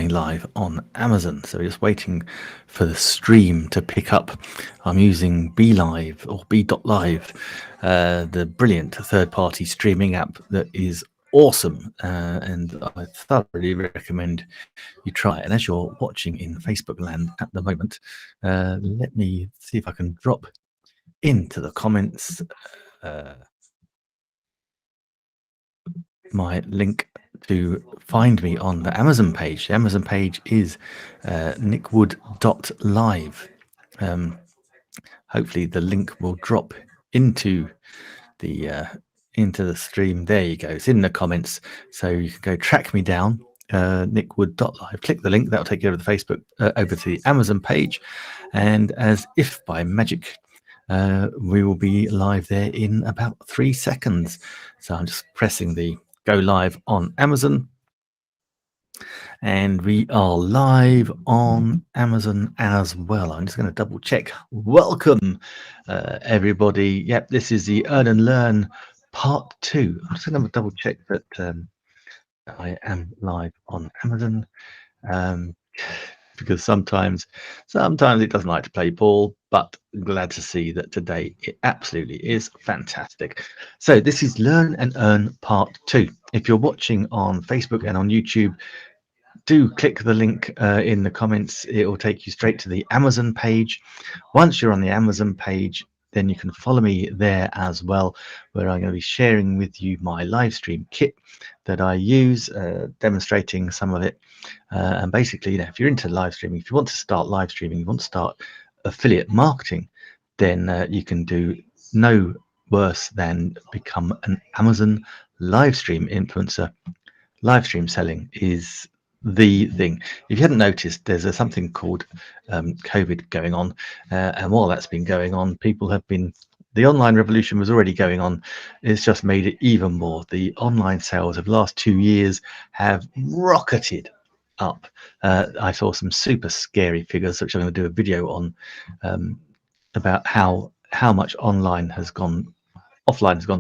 going live on Amazon. So we're just waiting for the stream to pick up. I'm using BeLive or B.Live, the brilliant third-party streaming app that is awesome, and I thoroughly recommend you try it. And as you're watching in Facebook land at the moment, let me see if I can drop into the comments my link to find me on the Amazon page. The Amazon page is nickwood.live. Hopefully the link will drop into the stream. There you go. It's in the comments, so you can go track me down. Nickwood.live. Click the link. That'll take you over to the Facebook, over to the Amazon page, and as if by magic, we will be live there in about 3 seconds. So I'm just pressing the go live on Amazon, and we are live on Amazon as well. I'm just going to double check. Welcome, everybody. Yep, this is the Earn and Learn part 2. I'm just going to double check that I am live on Amazon, because sometimes it doesn't like to play ball, but I'm glad to see that today it absolutely is fantastic. So this is Learn and Earn part 2. If you're watching on Facebook and on YouTube, do click the link in the comments. It will take you straight to the Amazon page. Once you're on the Amazon page, then you can follow me there as well, where I'm going to be sharing with you my live stream kit that I use, demonstrating some of it. And basically, if you're into live streaming, if you want to start live streaming, you want to start affiliate marketing, then you can do no worse than become an Amazon live stream influencer. Live stream selling is the thing. If you hadn't noticed, there's something called COVID going on, and while that's been going on, the online revolution was already going on. It's just made it even more. The online sales of the last 2 years have rocketed up. I saw some super scary figures, which I'm going to do a video on, about how much offline has gone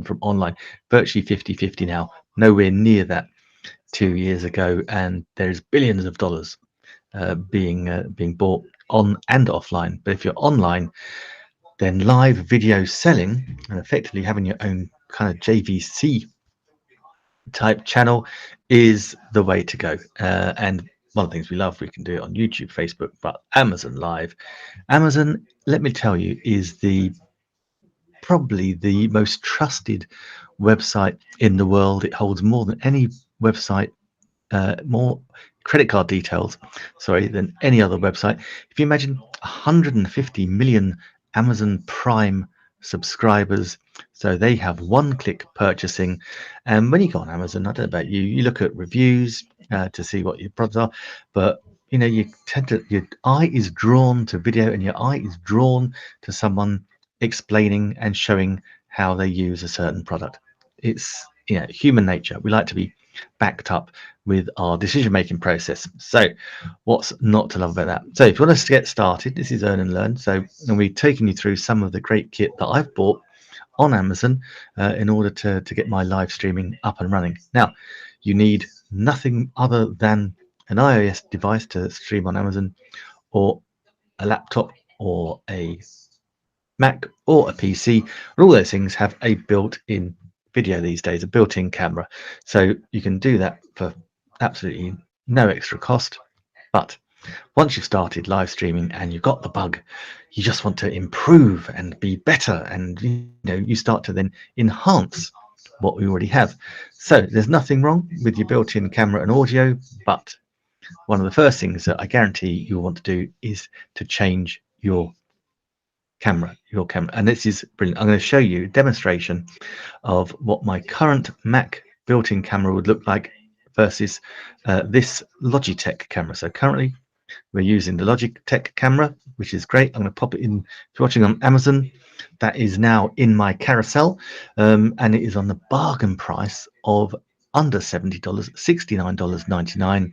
from online. Virtually 50-50 now, nowhere near that 2 years ago, and there's billions of dollars being bought on and offline. But if you're online, then live video selling and effectively having your own kind of JVC type channel is the way to go. And one of the things we love, we can do it on YouTube, Facebook, but Amazon Live, Amazon, let me tell you, is probably the most trusted website in the world. It holds more than any website, more credit card details, than any other website. If you imagine 150 million Amazon Prime subscribers, so they have one-click purchasing. And when you go on Amazon, I don't know about you, you look at reviews to see what your products are, but you tend to, your eye is drawn to video, and your eye is drawn to someone explaining and showing how they use a certain product. It's human nature. We like to be backed up with our decision-making process. So what's not to love about that? So if you want us to get started, this is Earn and Learn. So we're taking you through some of the great kit that I've bought on Amazon in order to get my live streaming up and running. Now, you need nothing other than an iOS device to stream on Amazon, or a laptop, or a Mac, or a PC. And all those things have a built-in video these days, a built-in camera, so you can do that for absolutely no extra cost. But once you've started live streaming and you've got the bug, you just want to improve and be better, and you start to then enhance what we already have. So there's nothing wrong with your built-in camera and audio, but one of the first things that I guarantee you'll want to do is to change your camera. And this is brilliant. I'm going to show you a demonstration of what my current Mac built-in camera would look like versus this Logitech camera. So currently we're using the Logitech camera, which is great. I'm going to pop it in. If you're watching on Amazon, that is now in my carousel, and it is on the bargain price of under $70, $69.99.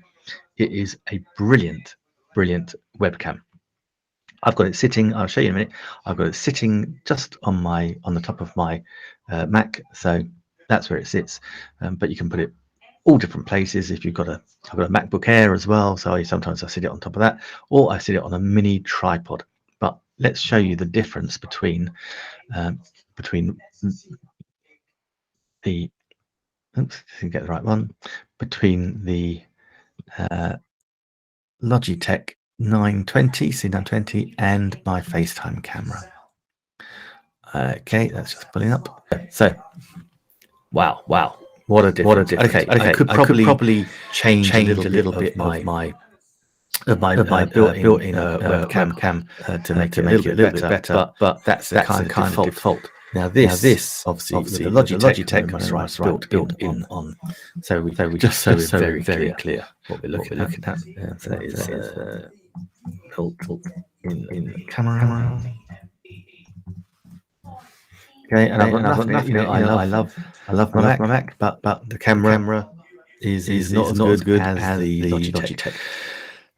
It is a brilliant webcam. I've got it sitting, I'll show you in a minute, I've got it sitting just on the top of my Mac, so that's where it sits. But you can put it all different places. If you've got I've got a MacBook Air as well, so sometimes I sit it on top of that, or I sit it on a mini tripod. But let's show you the difference between the oops, didn't get the right one, between the Logitech 920 C920 and my FaceTime camera. Okay, that's just pulling up. So, wow, what a difference. Okay, I could probably change a little bit of my built-in webcam to make it a little bit better, but that's the kind of default. Now this obviously with the Logitech is built in on. So we just so we're very clear what we're looking at. So that is built in the camera. Okay, and I've got nothing. You know, I love my Mac, but the camera is not as good as the Logitech.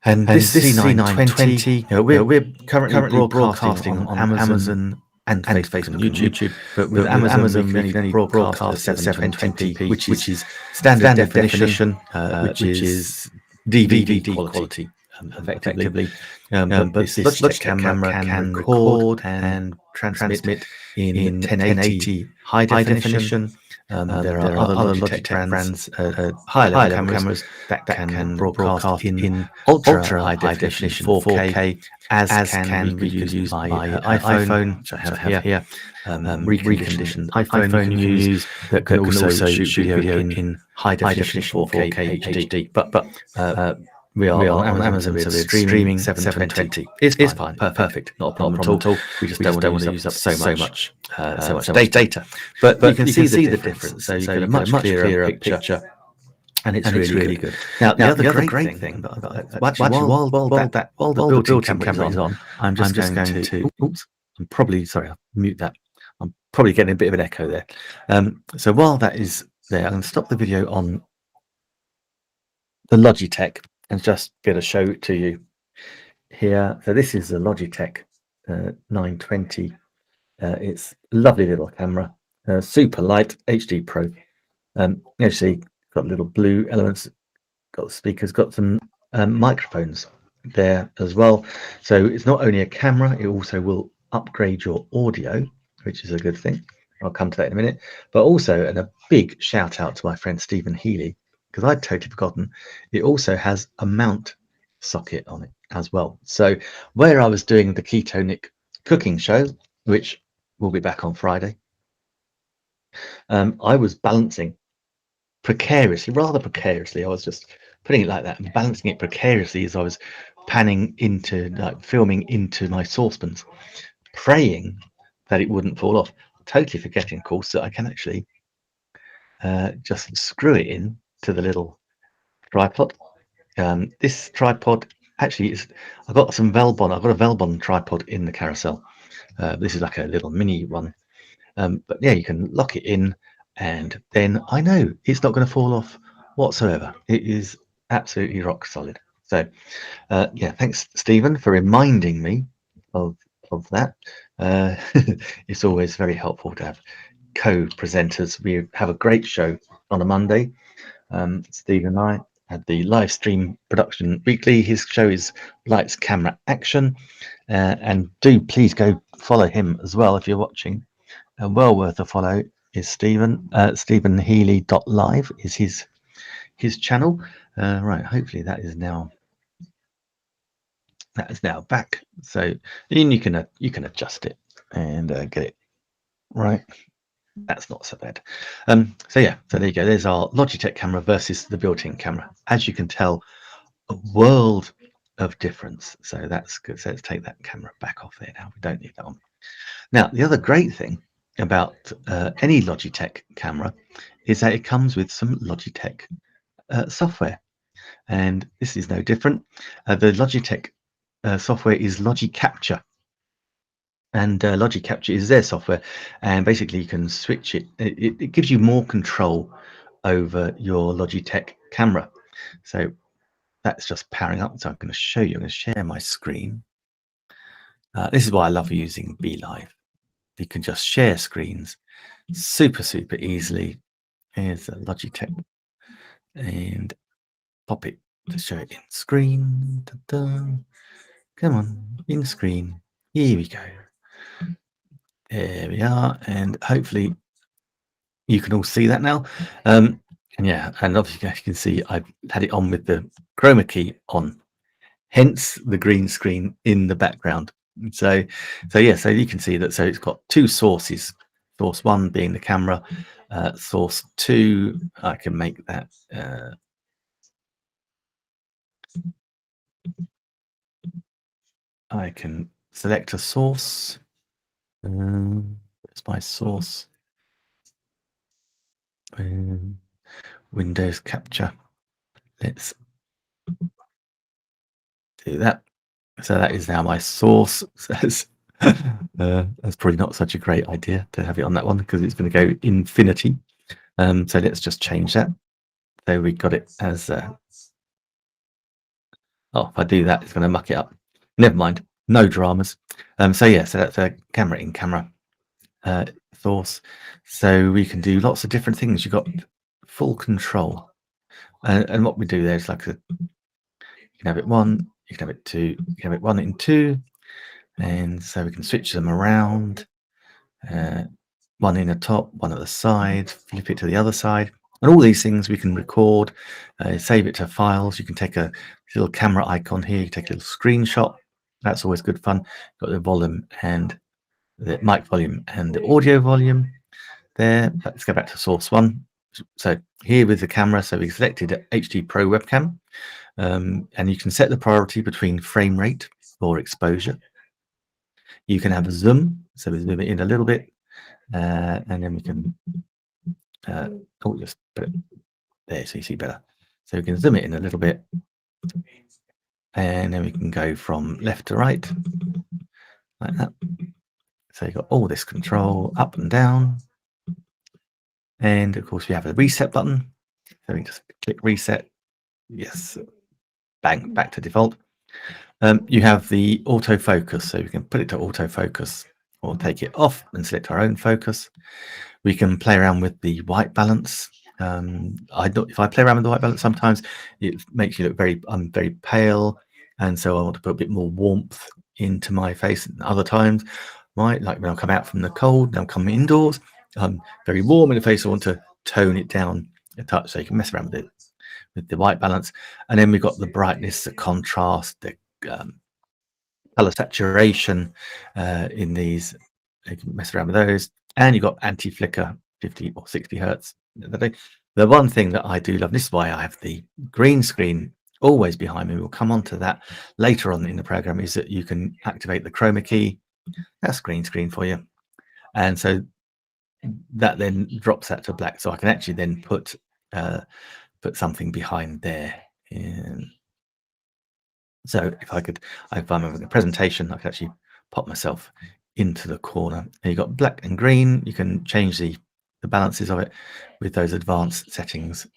And this C920, we're currently broadcasting on Amazon and Facebook and YouTube. But with Amazon, we can only broadcast at 720p, which is standard definition, which is DVD quality, effectively. But this Logitech camera can record and transmit in 1080 high definition. There are other Logitech brands, high level cameras that can broadcast in ultra high definition 4K, as can be used by iPhone, which I have here. Reconditioned iPhone you can use that can also shoot video in high definition 4K HD. But we are on Amazon, so we're streaming 720. It's fine, perfect, not a problem at all. We just don't want to use up so much data. But you can see the difference. So you get a much clearer picture, and it's really good. Now the other great thing, actually, while the built-in camera is on, I'm just going to. Oops, I'm probably sorry. I'll mute that. I'm probably getting a bit of an echo there. So while that is there, I'm going to stop the video on the Logitech and just be able to show it to you here. So this is the Logitech 920. It's a lovely little camera, super light, HD Pro. You see, got little blue elements, got speakers, got some microphones there as well. So it's not only a camera, it also will upgrade your audio, which is a good thing. I'll come to that in a minute. But also, and a big shout out to my friend Stephen Healy, because I'd totally forgotten, it also has a mount socket on it as well. So where I was doing the Ketonic cooking show, which will be back on Friday, I was balancing rather precariously. I was just putting it like that and balancing it precariously as I was panning into, like, filming into my saucepans, praying that it wouldn't fall off, totally forgetting, of course, that I can actually just screw it in to the little tripod. This tripod actually is, I've got a Velbon tripod in the Carousel. This is like a little mini one, but yeah, you can lock it in, and then I know it's not going to fall off whatsoever. It is absolutely rock solid. So yeah, thanks Stephen for reminding me of that. It's always very helpful to have co-presenters. We have a great show on a Monday. Stephen and I had the live stream production weekly. His show is Lights Camera Action, and do please go follow him as well if you're watching. Well worth a follow is Stephen. StephenHealy.live is his channel. Right, hopefully that is now back. So then you can adjust it and get it right. That's not so bad. So yeah, so there you go. There's our Logitech camera versus the built-in camera. As you can tell, a world of difference. So that's good. So let's take that camera back off there now. We don't need that on. Now, the other great thing about any Logitech camera is that it comes with some Logitech software, and this is no different. The Logitech software is LogiCapture. And LogiCapture is their software, and basically you can switch it. It gives you more control over your Logitech camera. So that's just powering up. So I'm going to show you. I'm going to share my screen. This is why I love using BeLive. You can just share screens super easily. Here's a Logitech and pop it to show it in screen. Ta-da. Come on, in screen. Here we go. There we are, and hopefully you can all see that now. And yeah, and obviously as you can see, I've had it on with the chroma key on, hence the green screen in the background. So yeah, so you can see that. So it's got two sources. Source one being the camera. Source two, I can make that. I can select a source. It's my source. Windows capture. Let's do that. So that is now my source. That's probably not such a great idea to have it on that one because it's going to go infinity. So let's just change that. So we got it as. Oh, if I do that, it's going to muck it up. Never mind. No dramas. So yeah, so that's a camera in camera source. So we can do lots of different things. You've got full control. And what we do there is like you can have it one, you can have it two, you can have it one and two. And so we can switch them around. One in the top, one at the side, flip it to the other side. And all these things we can record, save it to files. You can take a little camera icon here, you take a little screenshot. That's always good fun. Got the volume and the mic volume and the audio volume there. Let's go back to source one. So here with the camera, so we selected HD Pro webcam, and you can set the priority between frame rate or exposure. You can have a zoom, so we zoom it in a little bit, and then we can just put it there so you see better. So we can zoom it in a little bit, and then we can go from left to right like that. So you've got all this control up and down, and of course we have a reset button. So we can just click reset. Yes, bang, back to default. You have the autofocus, so we can put it to autofocus or take it off and select our own focus. We can play around with the white balance. If I play around with the white balance, sometimes it makes you look I'm very pale, and so I want to put a bit more warmth into my face. And other times, like when I come out from the cold, and I'm coming indoors, I'm very warm in the face. I want to tone it down a touch, so you can mess around with the white balance. And then we've got the brightness, the contrast, the color saturation in these. You can mess around with those, and you've got anti-flicker 50 or 60 hertz. The one thing that I do love, this is why I have the green screen always behind me, we'll come on to that later on in the program, is that you can activate the chroma key. That's green screen for you, and so that then drops that to black, so I can actually then put something behind there. So if I'm having a presentation, I could actually pop myself into the corner. And you've got black and green. You can change the balances of it with those advanced settings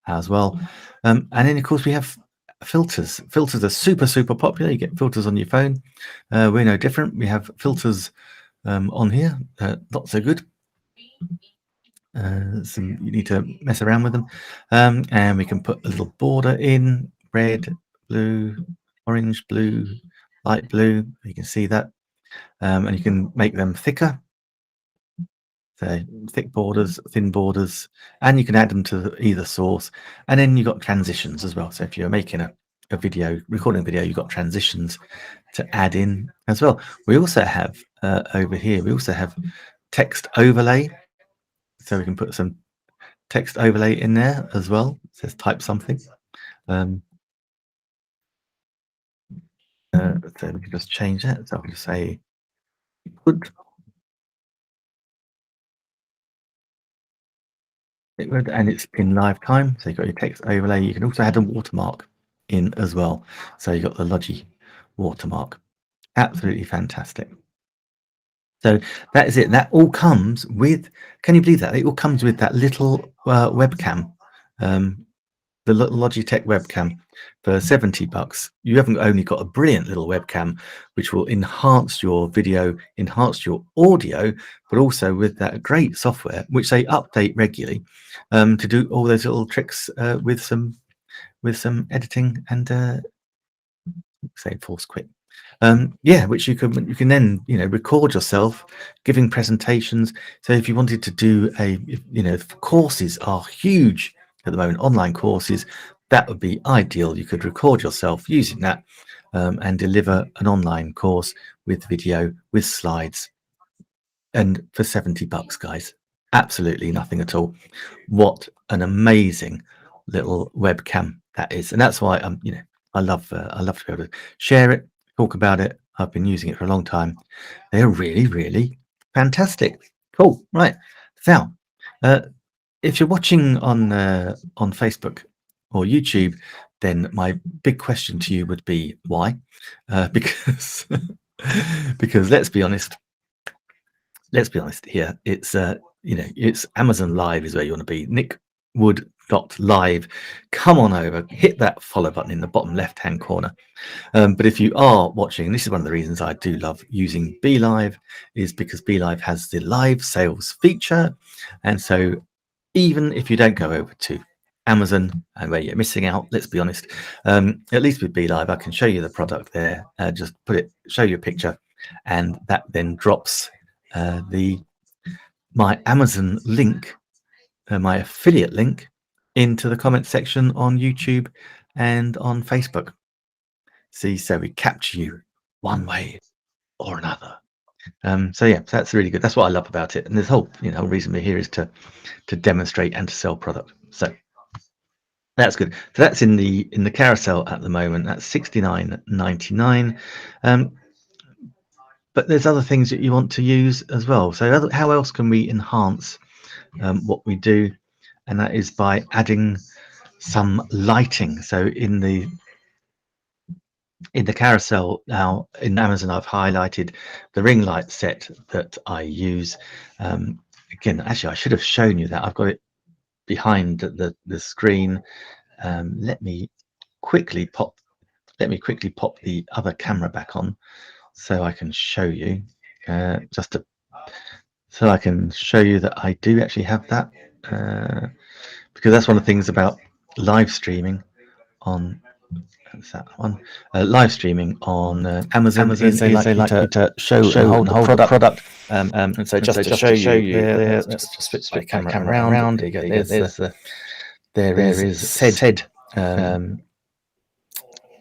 as well. And then of course we have filters. Filters are super popular. You get filters on your phone. We're no different. We have filters on here. Not so good. You need to mess around with them. And we can put a little border in, red, blue, orange, blue, light blue. You can see that. And you can make them thicker. So thick borders, thin borders, and you can add them to either source. And then you've got transitions as well. So if you're making a video, recording a video, you've got transitions to add in as well. We also have over here, we also have text overlay. So we can put some text overlay in there as well. It says type something. So we can just change that. So I can just say good. And it's in live time. So you've got your text overlay. You can also add a watermark in as well. So you've got the Logi watermark. Absolutely fantastic. So that is it. That all comes with, can you believe that? It all comes with that little webcam. the Logitech webcam for $70. You haven't only got a brilliant little webcam which will enhance your video, enhance your audio, but also with that great software which they update regularly to do all those little tricks with some editing and say force quit. Yeah, which you can then record yourself giving presentations. So if you wanted to do courses are huge at the moment, online courses, that would be ideal. You could record yourself using that and deliver an online course with video, with slides, and for $70, guys, absolutely nothing at all. What an amazing little webcam that is, and that's why I love to be able to share it, talk about it. I've been using it for a long time. They're really, really fantastic. Cool. Right. So, if you're watching on Facebook or YouTube, then my big question to you would be why? Because because let's be honest here. It's it's Amazon Live is where you want to be. nickwood.live. Come on over, hit that follow button in the bottom left hand corner. But if you are watching, this is one of the reasons I do love using BeLive, is because BeLive has the live sales feature. And so even if you don't go over to Amazon and where you're missing out, let's be honest, at least with BeLive I can show you the product there, just show you a picture, and that then drops my Amazon link, my affiliate link, into the comment section on YouTube and on Facebook. See, so we capture you one way or another. So yeah, that's really good. That's what I love about it. And this whole reason we're here is to demonstrate and to sell product. So that's good. So that's in the carousel at the moment. That's $69.99. But there's other things that you want to use as well. So how else can we enhance what we do? And that is by adding some lighting. So in the carousel now in Amazon, I've highlighted the ring light set that I use. Again, actually, I should have shown you that. I've got it behind the screen. Let me quickly pop the other camera back on so I can show you, so I can show you that I do actually have that, because that's one of the things about live streaming on live streaming on Amazon is they like you to show and hold the product. And so just to show you there, let's just switch the camera around. There you go. There is said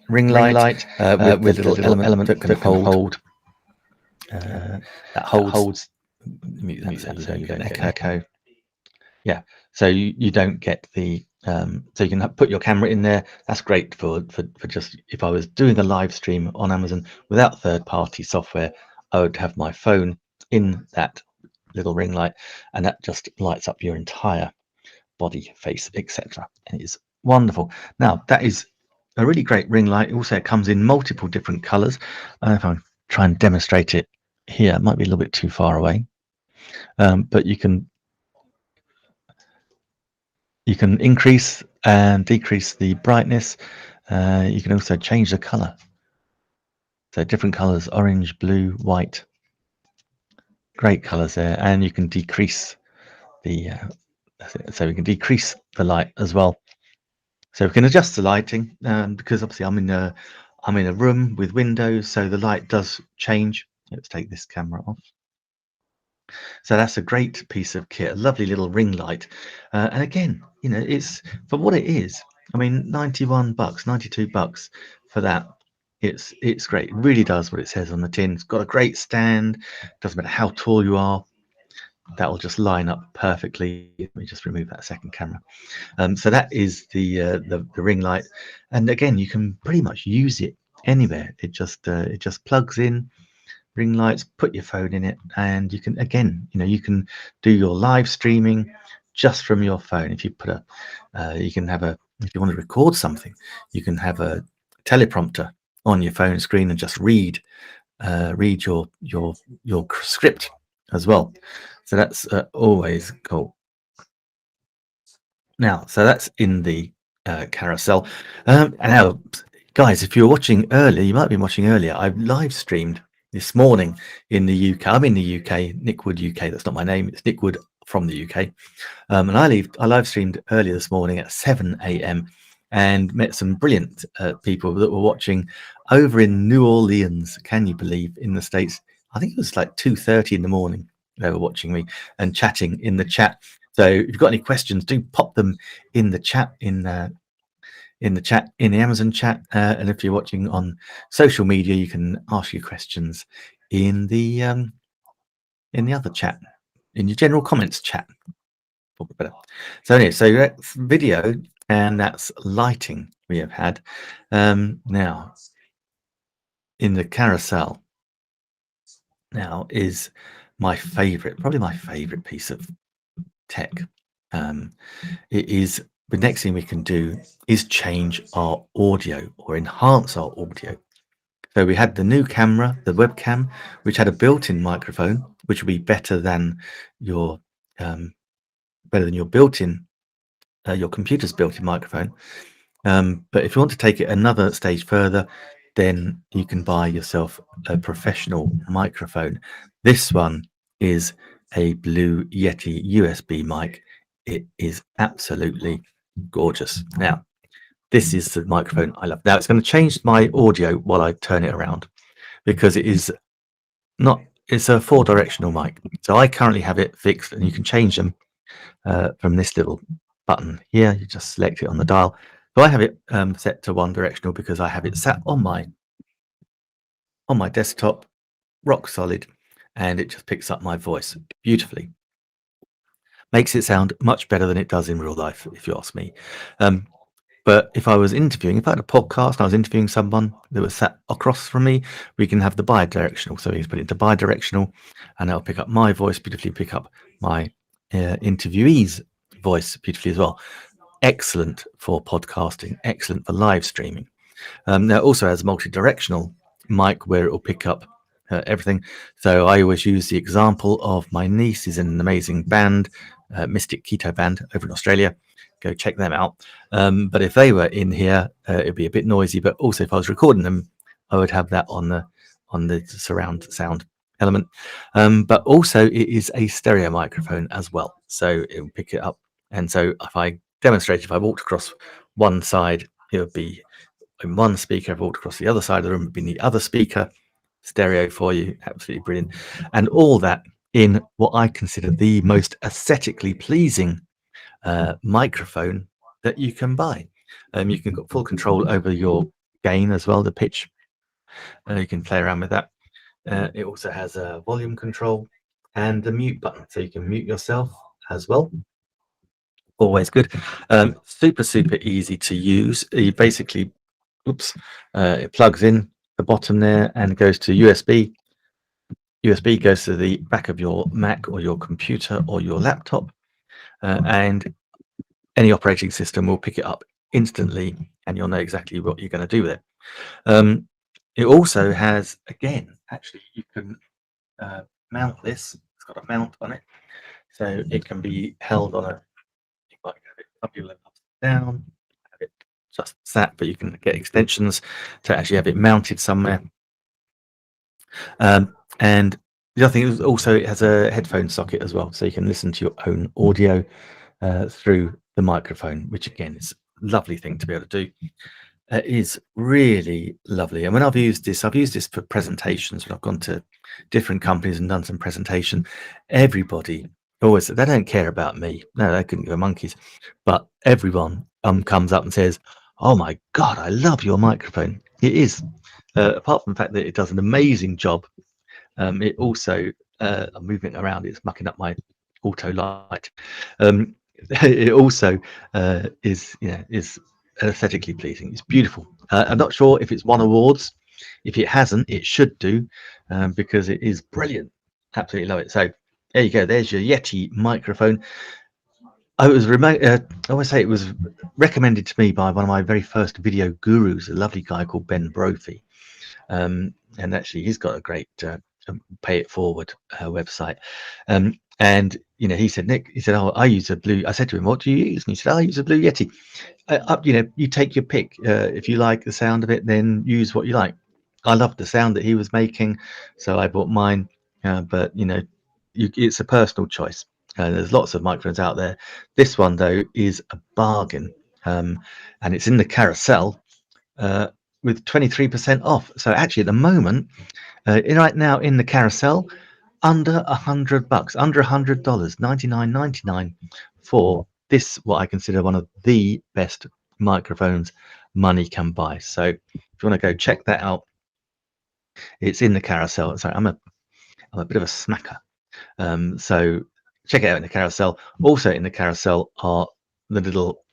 ring light with a little element that can hold. That holds. Mute that so you don't get an echo. Yeah, so you don't get the so you can put your camera in there. That's great for just if I was doing a live stream on Amazon without third-party software, I would have my phone in that little ring light, and that just lights up your entire body, face, etc. And it's wonderful. Now that is a really great ring light. Also, it comes in multiple different colors. If I try and demonstrate it here, it might be a little bit too far away, but you can increase and decrease the brightness. You can also change the color. So different colors: orange, blue, white. Great colors there, and you can decrease the. So we can decrease the light as well. So we can adjust the lighting because obviously I'm in a room with windows, so the light does change. Let's take this camera off. So that's a great piece of kit, a lovely little ring light, and again, it's for what it is. I mean, $91, $92 for that. It's great. It really does what it says on the tin. It's got a great stand. Doesn't matter how tall you are. That will just line up perfectly. Let me just remove that second camera. So that is the ring light, and again, you can pretty much use it anywhere. It just plugs in. Ring lights, put your phone in it, and you can you can do your live streaming just from your phone. If you put you can have if you want to record something, you can have a teleprompter on your phone screen and just read your script as well. So that's always cool. Now, so that's in the carousel. And now, guys, if you're watching earlier, you might be watching earlier. I've live streamed this morning in the UK. I'm in the UK, Nick Wood UK. That's not my name. It's Nick Wood from the UK. And I live streamed earlier this morning at 7 a.m. and met some brilliant people that were watching over in New Orleans. Can you believe, in the States? I think it was like 2:30 in the morning. They were watching me and chatting in the chat. So if you've got any questions, do pop them in the chat in the Amazon chat. And if you're watching on social media, you can ask your questions in the other chat, in your general comments chat. Better. So anyway, so that's video and that's lighting we have had. Now in the carousel now is probably my favorite piece of tech. It is the next thing we can do is change our audio or enhance our audio. So we had the new camera, the webcam, which had a built-in microphone, which will be better than your built-in your computer's built-in microphone. But if you want to take it another stage further, then you can buy yourself a professional microphone. This one is a Blue Yeti USB mic. It is absolutely gorgeous. Now, this is the microphone I love. Now, it's going to change my audio while I turn it around, because it's a 4-directional mic. So I currently have it fixed, and you can change them from this little button here. You just select it on the dial. So I have it set to 1-directional because I have it sat on my desktop, rock solid, and it just picks up my voice beautifully. Makes it sound much better than it does in real life, if you ask me. But if I was interviewing, if I had a podcast and I was interviewing someone that was sat across from me, we can have the bi-directional. So we can put it into bi-directional, and that'll pick up my voice beautifully, pick up my interviewee's voice beautifully as well. Excellent for podcasting, excellent for live streaming. Now it also has a multi-directional mic where it will pick up everything. So I always use the example of my niece is in an amazing band, Mystic Keto Band over in Australia. Go check them out. But if they were in here, it'd be a bit noisy. But also, if I was recording them, I would have that on the surround sound element. But also, it is a stereo microphone as well, so it will pick it up. And so, if I demonstrate, if I walked across one side, it would be in one speaker. If I walked across the other side of the room, it would be in the other speaker. Stereo for you, absolutely brilliant. And all that in what I consider the most aesthetically pleasing microphone that you can buy. You can got full control over your gain as well, the pitch. You can play around with that. It also has a volume control and a mute button, so you can mute yourself as well. Always good. Super easy to use. You basically, it plugs in the bottom there and goes to USB. USB goes to the back of your Mac or your computer or your laptop, and any operating system will pick it up instantly, and you'll know exactly what you're going to do with it. It also has, again, actually, you can mount this. It's got a mount on it, so it can be held on a. You might have it up your up down, have it just sat, but you can get extensions to actually have it mounted somewhere. And the other thing is also it has a headphone socket as well, so you can listen to your own audio through the microphone, which again is a lovely thing to be able to do. It is really lovely. And when I've used this for presentations. When I've gone to different companies and done some presentation, everybody always, they don't care about me. No, they couldn't give a monkeys. But everyone comes up and says, "Oh my God, I love your microphone." It is. Apart from the fact that it does an amazing job, it also, I'm moving it around, it's mucking up my auto light. It also is aesthetically pleasing. It's beautiful. I'm not sure if it's won awards. If it hasn't, it should do, because it is brilliant. Absolutely love it. So there you go. There's your Yeti microphone. I was I always say it was recommended to me by one of my very first video gurus, a lovely guy called Ben Brophy. And actually, he's got a great Pay It Forward website. And he said, Nick, he said, oh, I use a Blue. I said to him, what do you use? And he said, I use a Blue Yeti. You take your pick. If you like the sound of it, then use what you like. I loved the sound that he was making, so I bought mine. But it's a personal choice. There's lots of microphones out there. This one though is a bargain, and it's in the carousel with 23% off. So actually, at the moment, right now in the carousel, under $100, under $100, 99.99 for this, what I consider one of the best microphones money can buy. So if you want to go check that out, it's in the carousel. Sorry, I'm a bit of a smacker. So check it out in the carousel. Also in the carousel are the little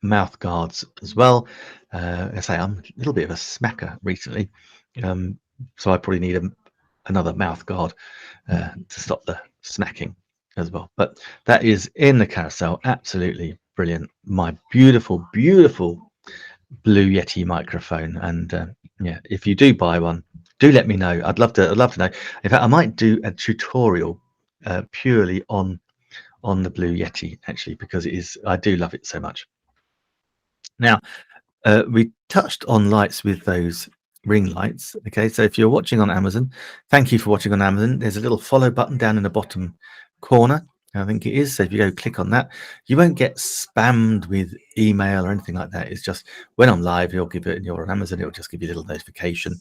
mouth guards as well. I say I'm a little bit of a smacker recently, so I probably need another mouth guard to stop the smacking as well. But that is in the carousel. Absolutely brilliant. My beautiful, beautiful Blue Yeti microphone. And yeah, if you do buy one, do let me know. I'd love to know. In fact, I might do a tutorial purely on the Blue Yeti, actually, because I do love it so much. Now, we touched on lights with those ring lights. Okay, so if you're watching on Amazon, thank you for watching on Amazon. There's a little follow button down in the bottom corner. I think it is. So if you go click on that, you won't get spammed with email or anything like that. It's just when I'm live, you'll give it, you're on Amazon, it'll just give you a little notification,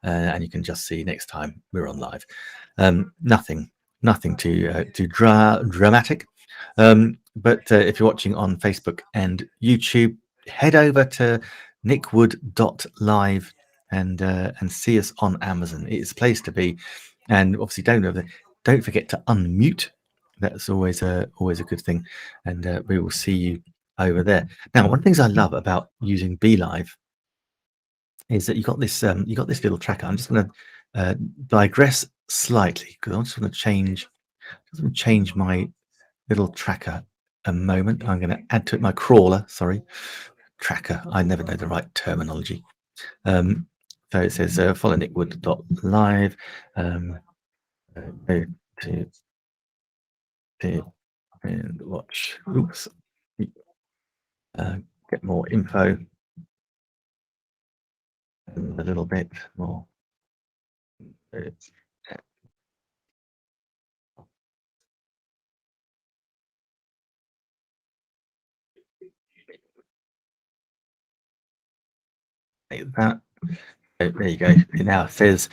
and you can just see next time we're on live. Nothing too dramatic. But if you're watching on Facebook and YouTube, head over to nickwood.live and see us on Amazon. It's a place to be. And obviously don't forget to unmute. That's always a good thing. And we will see you over there. Now, one of the things I love about using BeLive is that you got this little tracker. I'm just going to digress slightly because I just want to change my little tracker a moment. I'm going to add to it my crawler. Sorry, tracker. I never know the right terminology. So it says follow nickwood.live. Go to and watch. Oops. Get more info. A little bit more. Like that. There you go. It now says,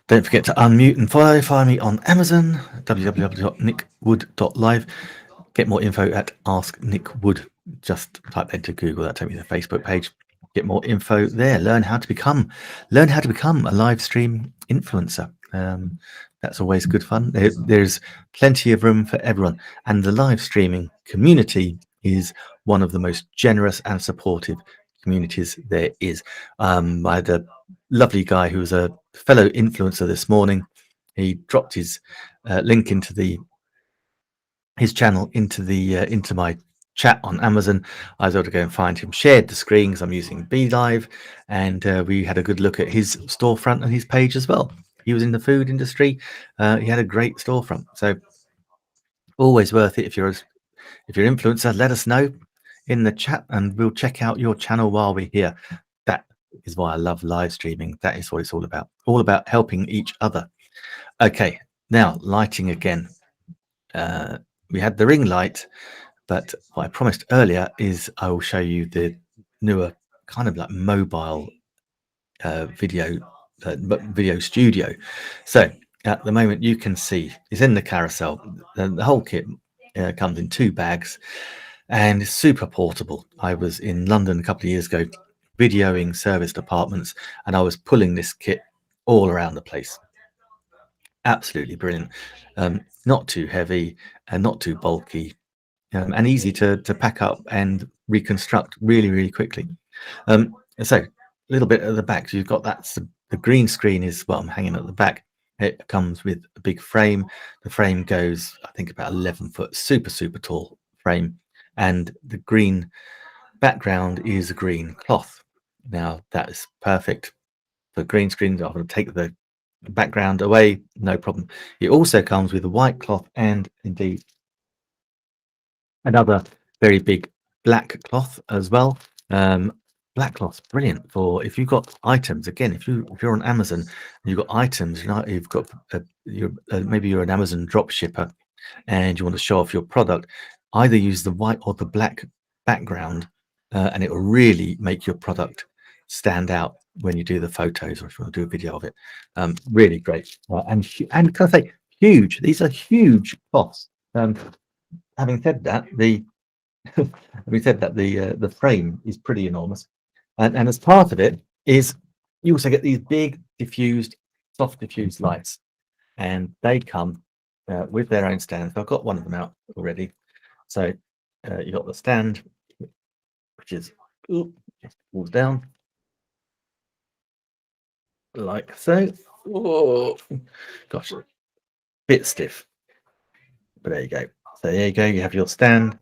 don't forget to unmute and follow me on Amazon, www.nickwood.live. Get more info at Ask Nick Wood. Just type that into Google. That'll take me to the Facebook page. Get more info there. Learn how to become a live stream influencer. That's always good fun. There's plenty of room for everyone, and the live streaming community is one of the most generous and supportive communities there is. I had a lovely guy who was a fellow influencer this morning. He dropped his link into his channel into my chat on Amazon. I was able to go and find him, shared the screen because I'm using BeLive, and we had a good look at his storefront and his page as well. He was in the food industry. He had a great storefront, so always worth it. If you're an influencer, let us know in the chat and we'll check out your channel while we're here. That is why I love live streaming. That is what it's all about helping each other. Okay, now lighting again. We had the ring light, but what I promised earlier is I will show you the newer kind of like mobile video studio. So at the moment you can see it's in the carousel. The whole kit comes in 2 bags and it's super portable. I was in London a couple of years ago videoing service departments and I was pulling this kit all around the place. Absolutely brilliant. Not too heavy and not too bulky, and easy to pack up and reconstruct really quickly. So a little bit at the back, so you've got the green screen is what I'm hanging at the back. It comes with a big frame. The frame goes, I think, about 11 foot, super tall frame, and the green background is a green cloth. Now that is perfect for green screens. I'm going to take the background away, no problem. It also comes with a white cloth and indeed another very big black cloth as well. Black cloth's brilliant for if you've got items. Again, if you're on Amazon and you've got items, you've got maybe you're an Amazon drop shipper and you want to show off your product, either use the white or the black background, and it will really make your product stand out when you do the photos or if you want to do a video of it. Really great, and can I say huge? These are huge cloths. Having said that, the frame is pretty enormous, and as part of it is you also get these big diffused, soft diffused lights, and they come with their own stands. I've got one of them out already. So you got the stand, which is just falls down like so. Oh, gosh, bit stiff, but there you go. So there you go. You have your stand,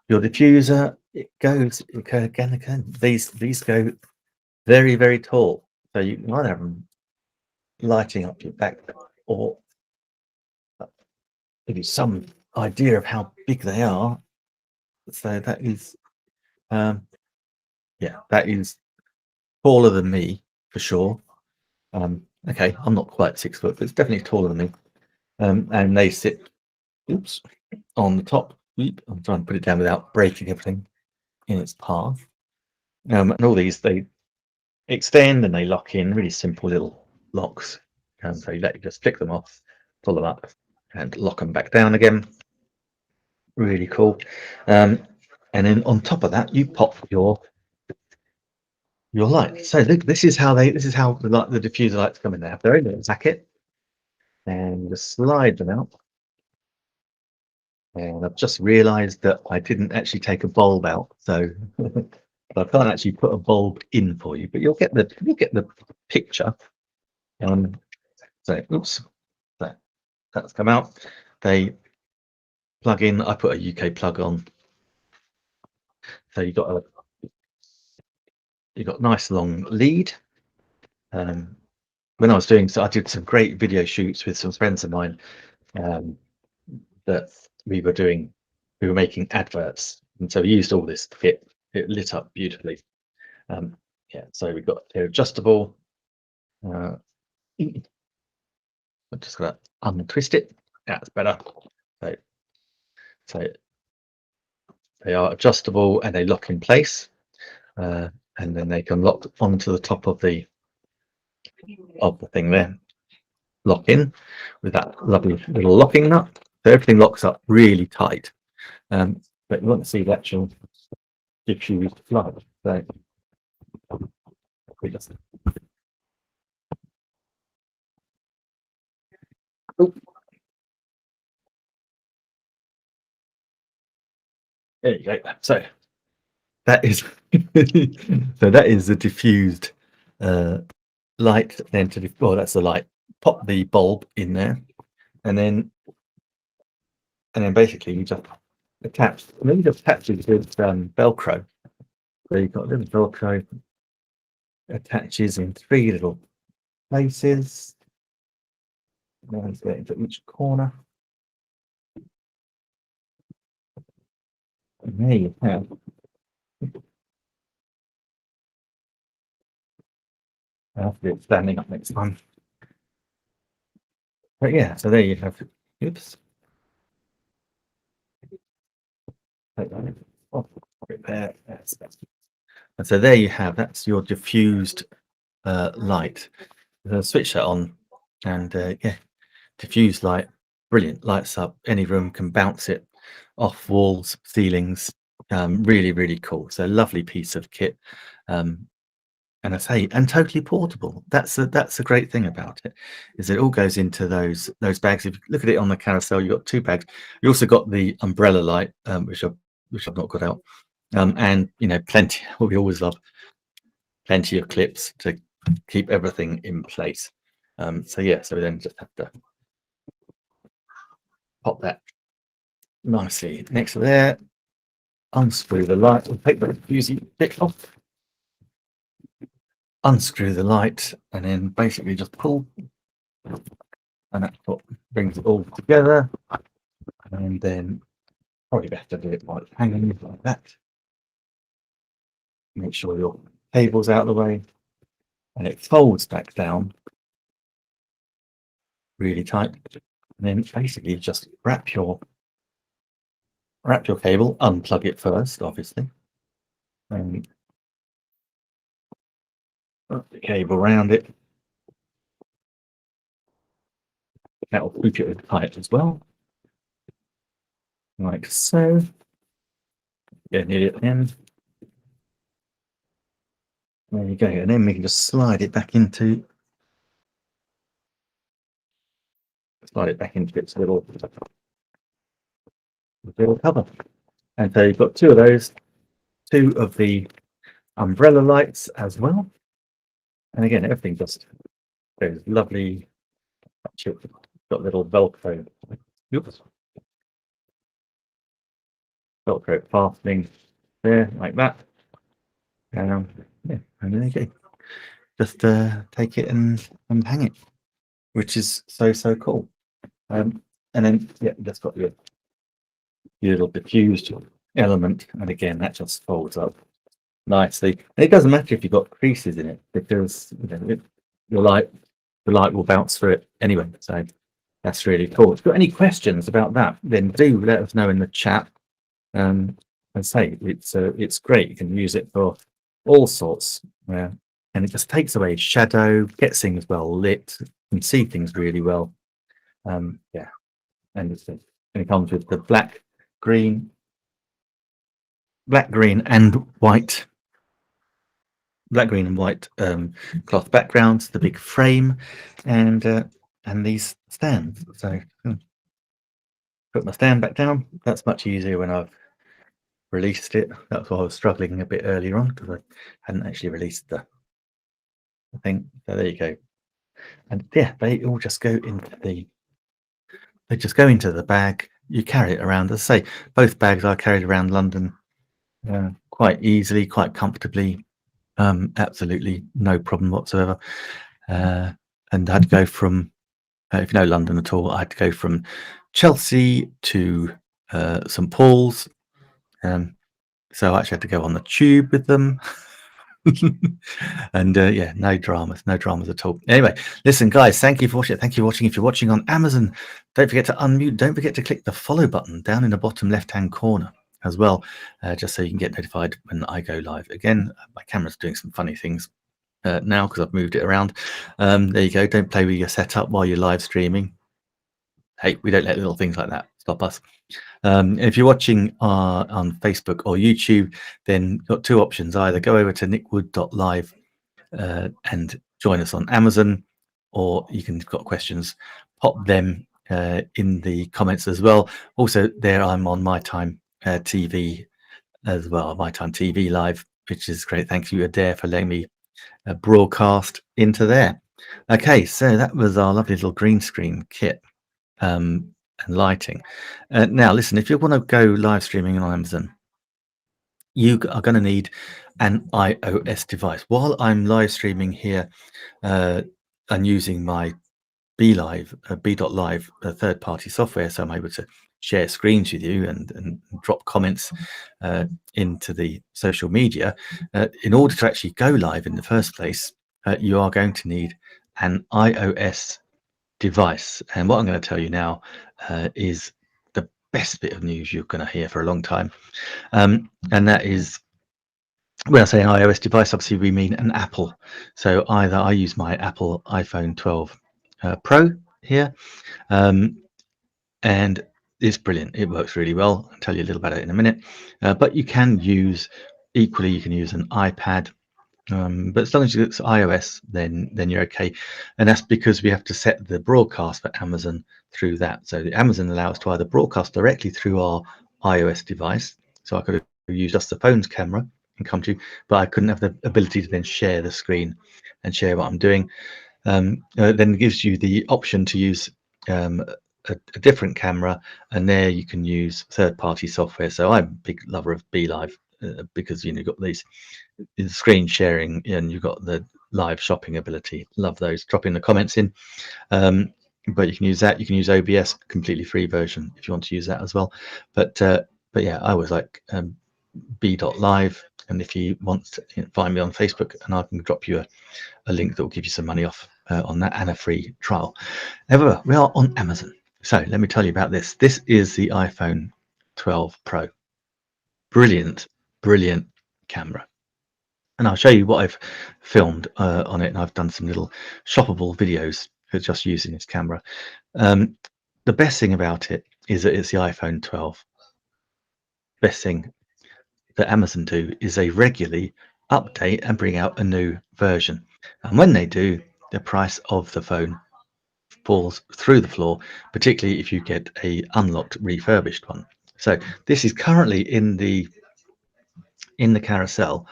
your diffuser. It goes again. These go very, very tall. So you can either have them lighting up your back or give you some idea of how big they are. So that is, yeah, that is taller than me for sure. Okay, I'm not quite 6 foot, but it's definitely taller than me. And they sit, oops, on the top. I'm trying to put it down without breaking everything in its path. And all these, they extend and they lock in, really simple little locks. So you just flick them off, pull them up, and lock them back down again. Really cool. And then on top of that, you pop your light. So this is how the diffuser lights come in. They have their own little packet, and just slide them out. And I've just realised that I didn't actually take a bulb out, so I can't actually put a bulb in for you, but you'll get the picture. So oops, so that's come out. They plug in. I put a UK plug on, so you got nice long lead. When I was doing so, I did some great video shoots with some friends of mine that we were making adverts, and so we used all this kit. It lit up beautifully. Yeah, so we've got adjustable. I'm just gonna untwist it. That's better. So they are adjustable and they lock in place, and then they can lock onto the top of the thing there. Lock in with that lovely little locking nut. So everything locks up really tight. But you want to see the actual diffused light. So we just there you go. So that is that is the diffused light. Then that's the light. Pop the bulb in there, and then basically you just attach. Maybe just attach it with Velcro. So you've got a little Velcro attaches in 3 little places. Now let's get into each corner. And there you have. I'll have to do it standing up next time. But yeah, so there you have. Oops. Take that off. Repair. And so there you have. That's your diffused light. Switch that on, and yeah, diffused light, brilliant. Lights up any room, can bounce it off walls, ceilings. Really, really cool. So lovely piece of kit. And I say, and totally portable. That's a great thing about it, is it all goes into those bags. If you look at it on the carousel, you've got 2 bags. You also got the umbrella light, which I've not got out, and plenty. What we always love, plenty of clips to keep everything in place. So yeah, so we then just have to pop that nicely next to there. Unscrew the light. We'll take the fusey bit off. Unscrew the light, and then basically just pull and that's what brings it all together. And then probably better to do it while it's hanging like that. Make sure your cable's out of the way, and it folds back down really tight. And then basically just wrap your cable, unplug it first, obviously, and wrap the cable around it. That will keep it tight as well, like so. Get near the end. There you go, and then we can just slide it back into its little cover. And so you've got two of those, two of the umbrella lights as well. And again, everything just goes lovely. Got little Velcro. Oops. Velcro fastening there, like that. Yeah, and there you go. Just take it and hang it, which is so cool. And then yeah, just got your little diffused element, and again that just folds up nicely. And it doesn't matter if you've got creases in it, because the light will bounce through it anyway. So that's really cool. If you've got any questions about that, then do let us know in the chat. And say it's great. You can use it for all sorts, and it just takes away shadow, gets things well lit, and see things really well. Yeah, and it comes with the black, green, and white. Black, green, and white cloth backgrounds, the big frame, and these stands. So put my stand back down. That's much easier when I've released it. That's why I was struggling a bit earlier on, because I hadn't actually released the thing. So there you go. And yeah, they all just go into the bag. You carry it around. As I say, both bags I carried around London quite easily, quite comfortably. Absolutely no problem whatsoever. And I had to go from, if you know London at all, I had to go from Chelsea to St Paul's. So I actually had to go on the tube with them. And yeah, no dramas at all. Anyway, listen guys, thank you for watching. Thank you for watching. If you're watching on Amazon, don't forget to unmute. Don't forget to click the follow button down in the bottom left hand corner as well, just so you can get notified when I go live. Again, my camera's doing some funny things now because I've moved it around. There you go. Don't play with your setup while you're live streaming. Hey, we don't let little things like that stop us. If you're watching on Facebook or YouTube, then you've got two options. Either go over to nickwood.live and join us on Amazon, or you can got questions, pop them in the comments as well. Also, there I'm on My Time TV as well, My Time TV Live, which is great. Thank you, Adair, for letting me broadcast into there. Okay, so that was our lovely little green screen kit. And lighting. Now listen, if you want to go live streaming on Amazon, you are going to need an iOS device. While I'm live streaming here and using my BeLive, B.Live third-party software, so I'm able to share screens with you and drop comments into the social media, in order to actually go live in the first place, you are going to need an iOS device. And what I'm going to tell you now is the best bit of news you're going to hear for a long time, and that is, when I say an iOS device, obviously we mean an Apple. So either I use my Apple iPhone 12 Pro here, and it's brilliant. It works really well. I'll tell you a little about it in a minute, but you can use an iPad. But as long as it's iOS, then you're okay. And that's because we have to set the broadcast for Amazon through that. So the Amazon allows us to either broadcast directly through our iOS device. So I could have used just the phone's camera and come to you, but I couldn't have the ability to then share the screen and share what I'm doing. Then it gives you the option to use a different camera, and there you can use third-party software. So I'm a big lover of BeLive because you've got these screen sharing, and you've got the live shopping ability. Love those. Drop in the comments in. But you can use that. You can use OBS, completely free version, if you want to use that as well. But yeah, I always like B.live, and if you want to find me on Facebook, and I can drop you a link that will give you some money off on that and a free trial. However, we are on Amazon, so let me tell you about this. This is the iPhone 12 Pro. Brilliant camera, and I'll show you what I've filmed on it, and I've done some little shoppable videos for just using this camera. The best thing about it is that it's the iPhone 12. Best thing that Amazon do is they regularly update and bring out a new version, and when they do, the price of the phone falls through the floor, particularly if you get a unlocked refurbished one. So this is currently in the carousel.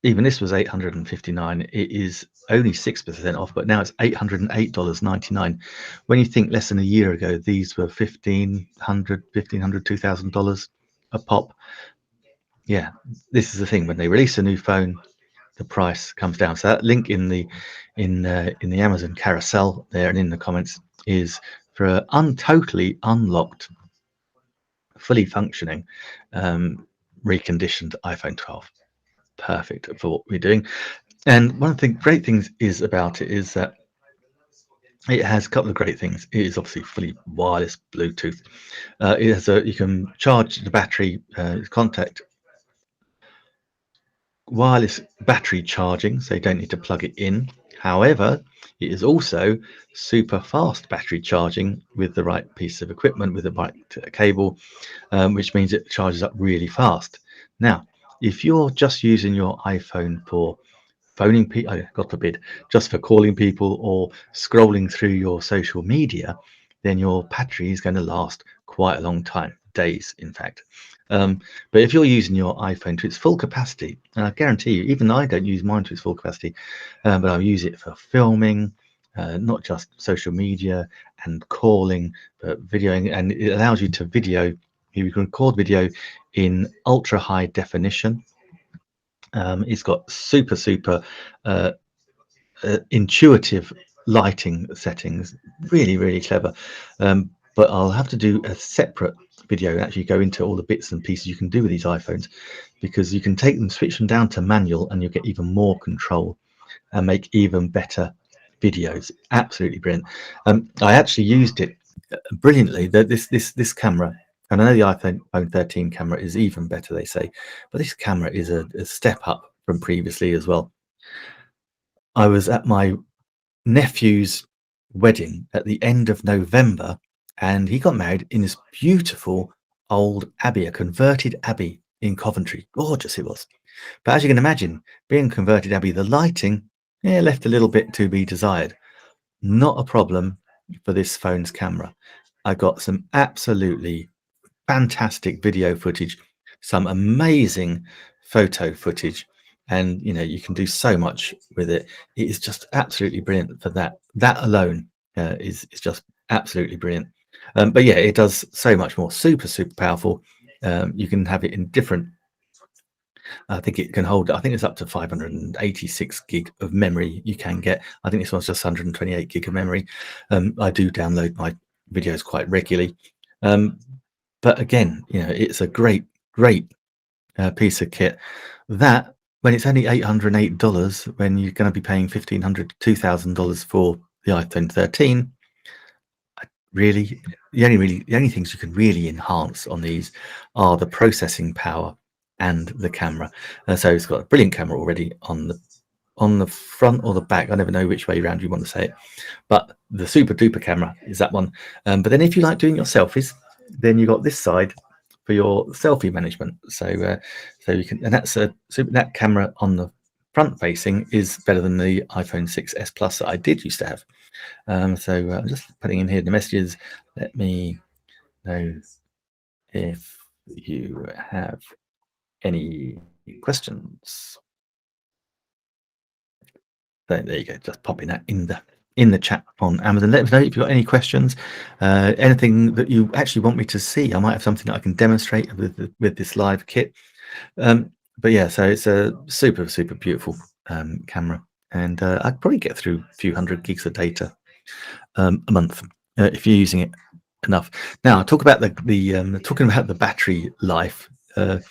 Even this was $859. It is only 6% off, but now it's $808.99. When you think less than a year ago these were $1,500, $2,000 a pop. Yeah, this is the thing, when they release a new phone, the price comes down. So that link in the Amazon carousel there and in the comments is for a totally unlocked, fully functioning reconditioned iPhone 12. Perfect for what we're doing. And one of the great things is about it is that it has a couple of great things. It is obviously fully wireless Bluetooth. It has you can charge the battery, contact wireless battery charging, so you don't need to plug it in. However, it is also super fast battery charging with the right piece of equipment, with the right cable, which means it charges up really fast. Now, if you're just using your iPhone for phoning people, God forbid, just for calling people or scrolling through your social media, then your battery is going to last quite a long time, days in fact. But if you're using your iPhone to its full capacity, and I guarantee you, even I don't use mine to its full capacity, but I'll use it for filming, not just social media and calling, but videoing, and it allows you to video. You can record video in ultra high definition. It's got super intuitive lighting settings, really clever. But I'll have to do a separate video and actually go into all the bits and pieces you can do with these iPhones, because you can take them, switch them down to manual, and you'll get even more control and make even better videos. Absolutely brilliant. I actually used it brilliantly. This camera, and I know the iPhone 13 camera is even better, they say, but this camera is a step up from previously as well. I was at my nephew's wedding at the end of November, and he got married in this beautiful old abbey, a converted abbey in Coventry. Gorgeous it was. But as you can imagine, being converted abbey, the lighting, yeah, left a little bit to be desired. Not a problem for this phone's camera. I got some absolutely fantastic video footage, some amazing photo footage, and you can do so much with it. It is just absolutely brilliant for that. That alone is just absolutely brilliant. But yeah, it does so much more. Super powerful. You can have it in different, I think it can hold, I think it's up to 586 gig of memory you can get. I think this one's just 128 gig of memory. I do download my videos quite regularly. But again, it's a great piece of kit. That, when it's only $808, when you're going to be paying $1,500 to $2,000 for the iPhone 13, really, the only things you can really enhance on these are the processing power and the camera. So it's got a brilliant camera already on the front or the back. I never know which way around you want to say it, but the super duper camera is that one. But then if you like doing your selfies, then you got this side for your selfie management. So you can, and that camera on the front facing is better than the iPhone 6s Plus that I did used to have. So I'm just putting in here the messages. Let me know if you have any questions. So there you go, just popping that in the chat on Amazon. Let me know if you've got any questions, anything that you actually want me to see. I might have something that I can demonstrate with this live kit. But yeah, so it's a super beautiful camera. and I'd probably get through a few hundred gigs of data a month if you're using it enough. Now, talk about the talking about the battery life. It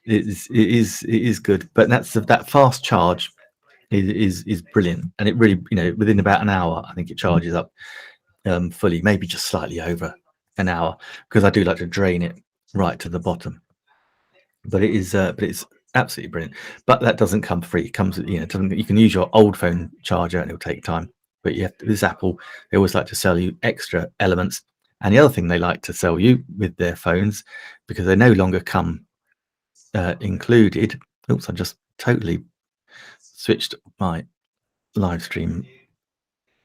is good, but that fast charge is brilliant, and it really, within about an hour, I think it charges up fully, maybe just slightly over an hour, because I do like to drain it right to the bottom. But it's absolutely brilliant. But that doesn't come free. It comes, it doesn't. You can use your old phone charger, and it'll take time. But with Apple, they always like to sell you extra elements. And the other thing they like to sell you with their phones, because they no longer come included. Oops, I just totally switched my live stream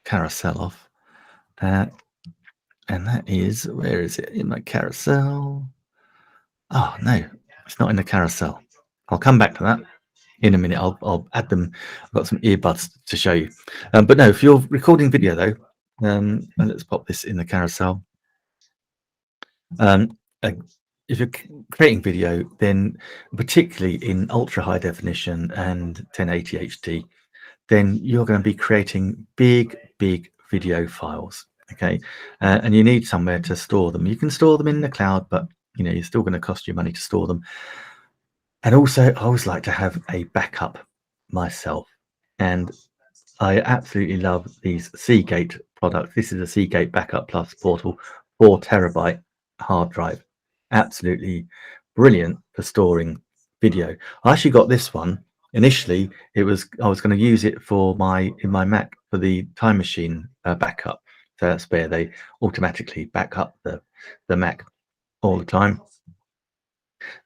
carousel off. And that is, where is it in my carousel? Oh no, it's not in the carousel. I'll come back to that in a minute. I'll add them. I've got some earbuds to show you. But no, if you're recording video though, let's pop this in the carousel. If you're creating video, then particularly in ultra high definition and 1080 HD, then you're going to be creating big video files. Okay, and you need somewhere to store them. You can store them in the cloud, but you're still going to cost you money to store them. And also, I always like to have a backup myself, and I absolutely love these Seagate products. This is a Seagate Backup Plus Portal 4 terabyte hard drive. Absolutely brilliant for storing video. I actually got this one. Initially, I was going to use it for in my Mac for the Time Machine backup. So that's where they automatically back up the Mac all the time.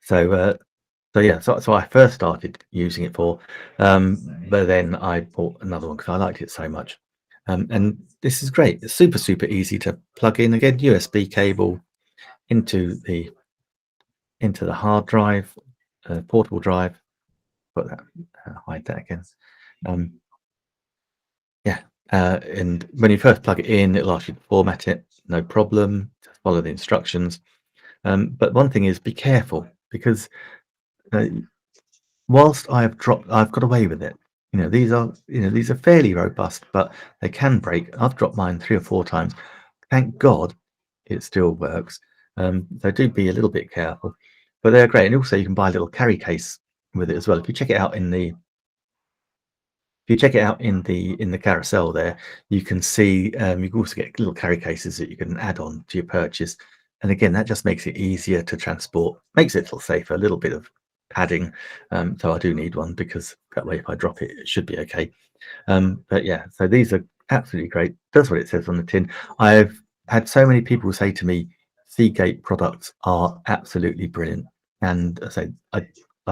So yeah, so I first started using it for, but then I bought another one because I liked it so much. And this is great. It's super easy to plug in. Again, USB cable into the hard drive, portable drive. Put that, hide that again. And when you first plug it in, it'll ask you to format it. No problem. Just follow the instructions. But one thing is, be careful, because whilst I've got away with it. These are fairly robust, but they can break. I've dropped mine 3 or 4 times. Thank God it still works. So do be a little bit careful, but they're great. And also, you can buy a little carry case with it as well. If you check it out in the carousel there, you can see you can also get little carry cases that you can add on to your purchase. And again, that just makes it easier to transport, makes it a little safer, a little bit of padding. So I do need one, because that way if I drop it, it should be okay. But yeah, so these are absolutely great. That's what it says on the tin. I've had so many people say to me, Seagate products are absolutely brilliant, and I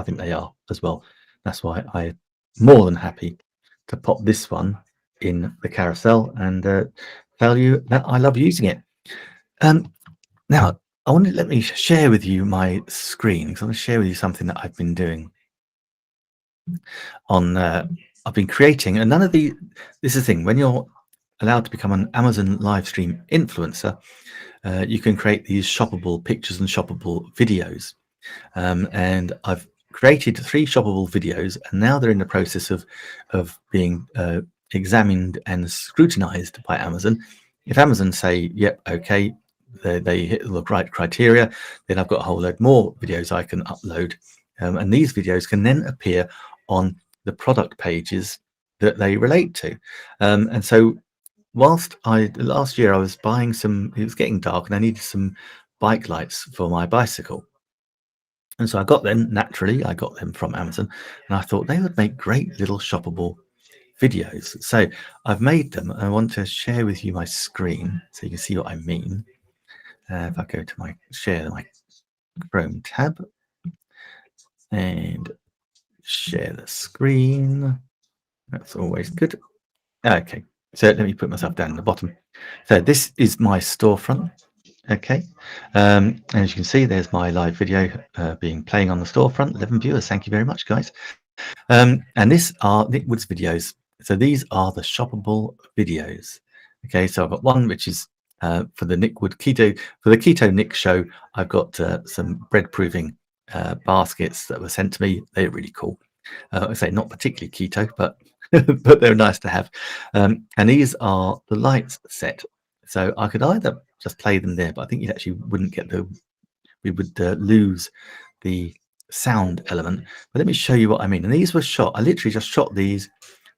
think they are as well. That's why I'm more than happy to pop this one in the carousel and tell you that I love using it. Now, let me share with you my screen, because I want to share with you something that I've been doing on. I've been creating, and this is the thing, when you're allowed to become an Amazon live stream influencer, you can create these shoppable pictures and shoppable videos. And I've created 3 shoppable videos, and now they're in the process of being examined and scrutinized by Amazon. If Amazon say, yep, okay, they hit the right criteria, then I've got a whole load more videos I can upload, and these videos can then appear on the product pages that they relate to. And so whilst last year I was buying it was getting dark and I needed some bike lights for my bicycle. And so I got them, naturally, I got them from Amazon, and I thought they would make great little shoppable videos. So I've made them. I want to share with you my screen so you can see what I mean. If I go to my Chrome tab and share the screen, that's always good. Okay, so let me put myself down at the bottom. So this is my storefront. Okay, and as you can see, there's my live video playing on the storefront. 11 viewers, thank you very much, guys. And these are Nick Woods videos. So these are the shoppable videos. Okay, so I've got one which is for the Nick Wood Keto Nick show. I've got some bread proving baskets that were sent to me. They're really cool. I say not particularly keto, but but they're nice to have. And these are the lights set. So I could either just play them there, but I think you actually wouldn't get we would lose the sound element. But let me show you what I mean. And these were shot, I literally just shot these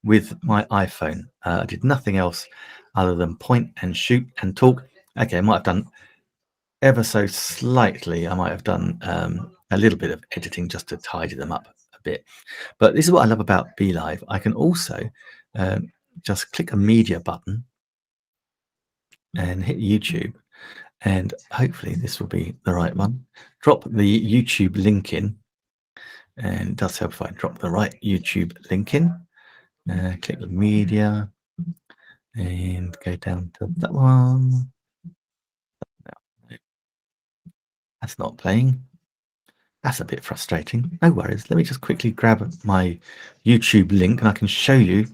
with my iPhone. I did nothing else other than point and shoot and talk. Okay, I might have done ever so slightly, I might have done a little bit of editing just to tidy them up a bit. But this is what I love about BeLive. I can also just click a media button and hit YouTube, and hopefully this will be the right one. Drop the YouTube link in, and it does help if I drop the right YouTube link in. Click the media and go down to that one. That's not playing. That's a bit frustrating. No worries. Let me just quickly grab my YouTube link and I can show you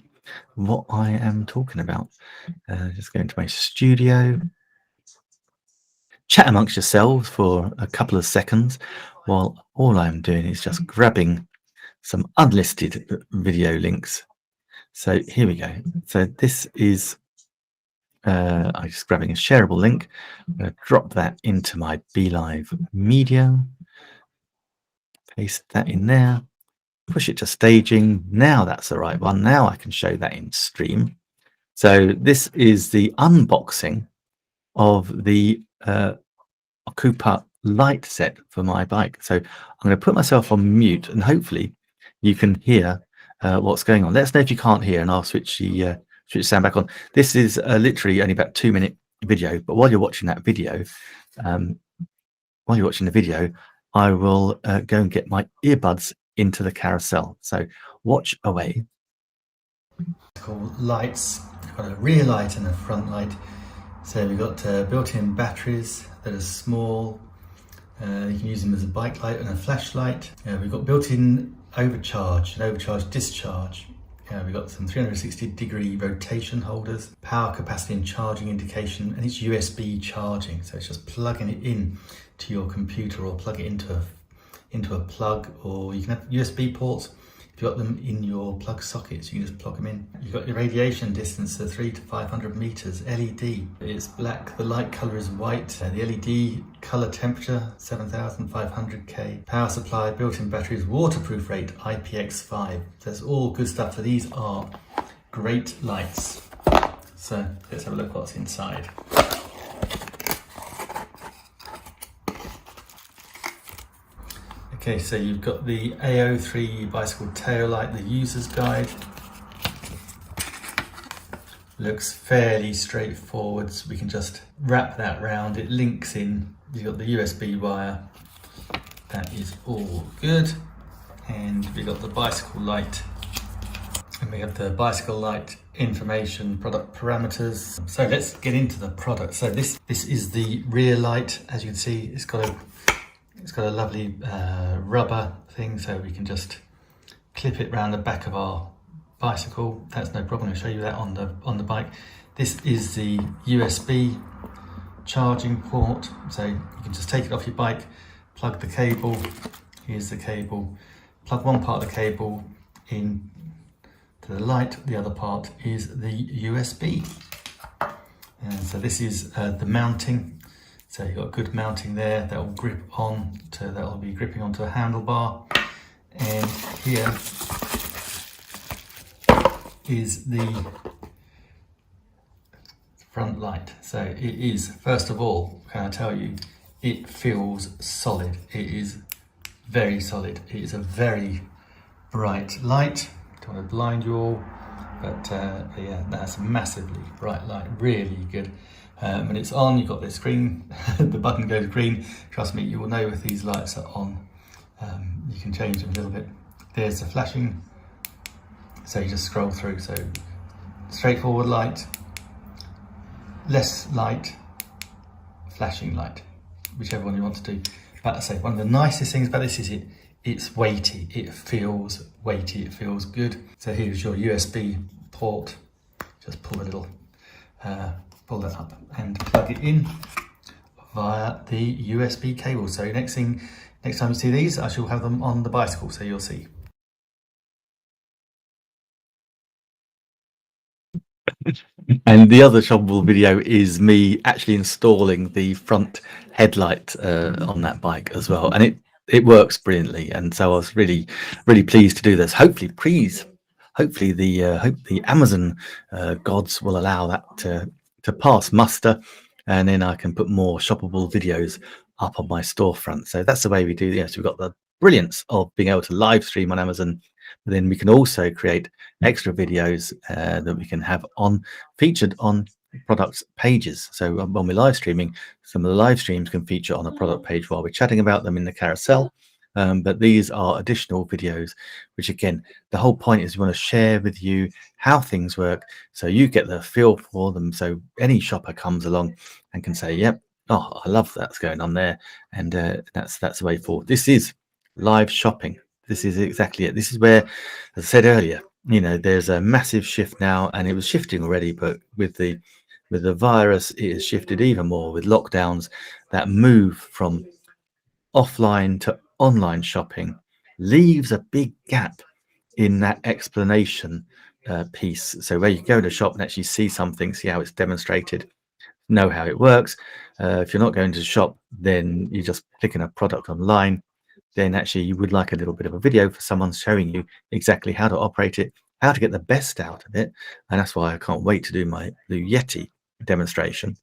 what I am talking about. Just go into my studio. Chat amongst yourselves for a couple of seconds while all I'm doing is just grabbing some unlisted video links. So here we go. So this is I'm just grabbing a shareable link. I'm going to drop that into my BeLive media. Paste that in there. Push it to staging. Now that's the right one. Now I can show that in stream. So this is the unboxing of the Okupa light set for my bike. So I'm going to put myself on mute and hopefully you can hear what's going on. Let us know if you can't hear and I'll switch the sound back on. This is literally only about 2-minute video, but while you're watching that video, I will go and get my earbuds into the carousel. So watch away. Lights, I've got a rear light and a front light. So we've got built-in batteries that are small. You can use them as a bike light and a flashlight. We've got built-in overcharge and overcharge discharge. We've got some 360-degree rotation holders, power capacity and charging indication, and it's USB charging. So it's just plugging it in to your computer or plug it into a plug, or you can have USB ports. If you've got them in your plug sockets, you can just plug them in. You've got your radiation distance of 300 to 500 meters. LED, it's black. The light color is white. The LED color temperature, 7,500 K. Power supply, built-in batteries, waterproof rate, IPX5. So that's all good stuff. So these are great lights. So let's have a look what's inside. Okay, so you've got the AO3 bicycle tail light, the user's guide. Looks fairly straightforward, so we can just wrap that round. It links in, you've got the USB wire. That is all good. And we've got the bicycle light. And we have the bicycle light information, product parameters. So let's get into the product. So this is the rear light. As you can see, it's got a lovely rubber thing, so we can just clip it around the back of our bicycle. That's no problem. I'll show you that on the bike. This is the USB charging port, so you can just take it off your bike, plug the cable. Here's the cable. Plug one part of the cable in to the light. The other part is the USB. And so this is the mounting. So you've got good mounting there that will grip on to, that will be gripping onto a handlebar. And here is the front light. So it is, first of all, can I tell you, it feels solid. It is very solid. It is a very bright light. Don't want to blind you all, but yeah, that's a massively bright light, really good. When it's on, you've got the screen, the button goes green. Trust me, you will know if these lights are on. You can change them a little bit. There's the flashing, so you just scroll through. So straightforward light, less light, flashing light, whichever one you want to do. But I say, one of the nicest things about this is it's weighty. It feels weighty, it feels good. So here's your USB port. Just pull a little, pull that up and plug it in via the USB cable. So next time you see these, I shall have them on the bicycle, so you'll see. And the other shoppable video is me actually installing the front headlight on that bike as well, and it works brilliantly. And so I was really pleased to do this. Hopefully the Amazon gods will allow that to pass muster, and then I can put more shoppable videos up on my storefront. So that's the way we do. Yes, we've got the brilliance of being able to live stream on Amazon, but then we can also create extra videos that we can have on featured on products pages. So when we're live streaming, some of the live streams can feature on a product page while we're chatting about them in the carousel. But these are additional videos, which again, the whole point is we want to share with you how things work so you get the feel for them. So any shopper comes along and can say, yep, oh, I love that's going on there. And that's the way forward. This is live shopping. This is exactly it. This is where, as I said earlier, you know, there's a massive shift now, and it was shifting already, but with the virus, it has shifted even more with lockdowns. That move from offline to online shopping leaves a big gap in that explanation piece. So where you go to shop and actually see something, see how it's demonstrated, know how it works. If you're not going to shop, then you're just clicking a product online. Then actually you would like a little bit of a video for someone showing you exactly how to operate it, how to get the best out of it. And that's why I can't wait to do my Blue Yeti demonstration.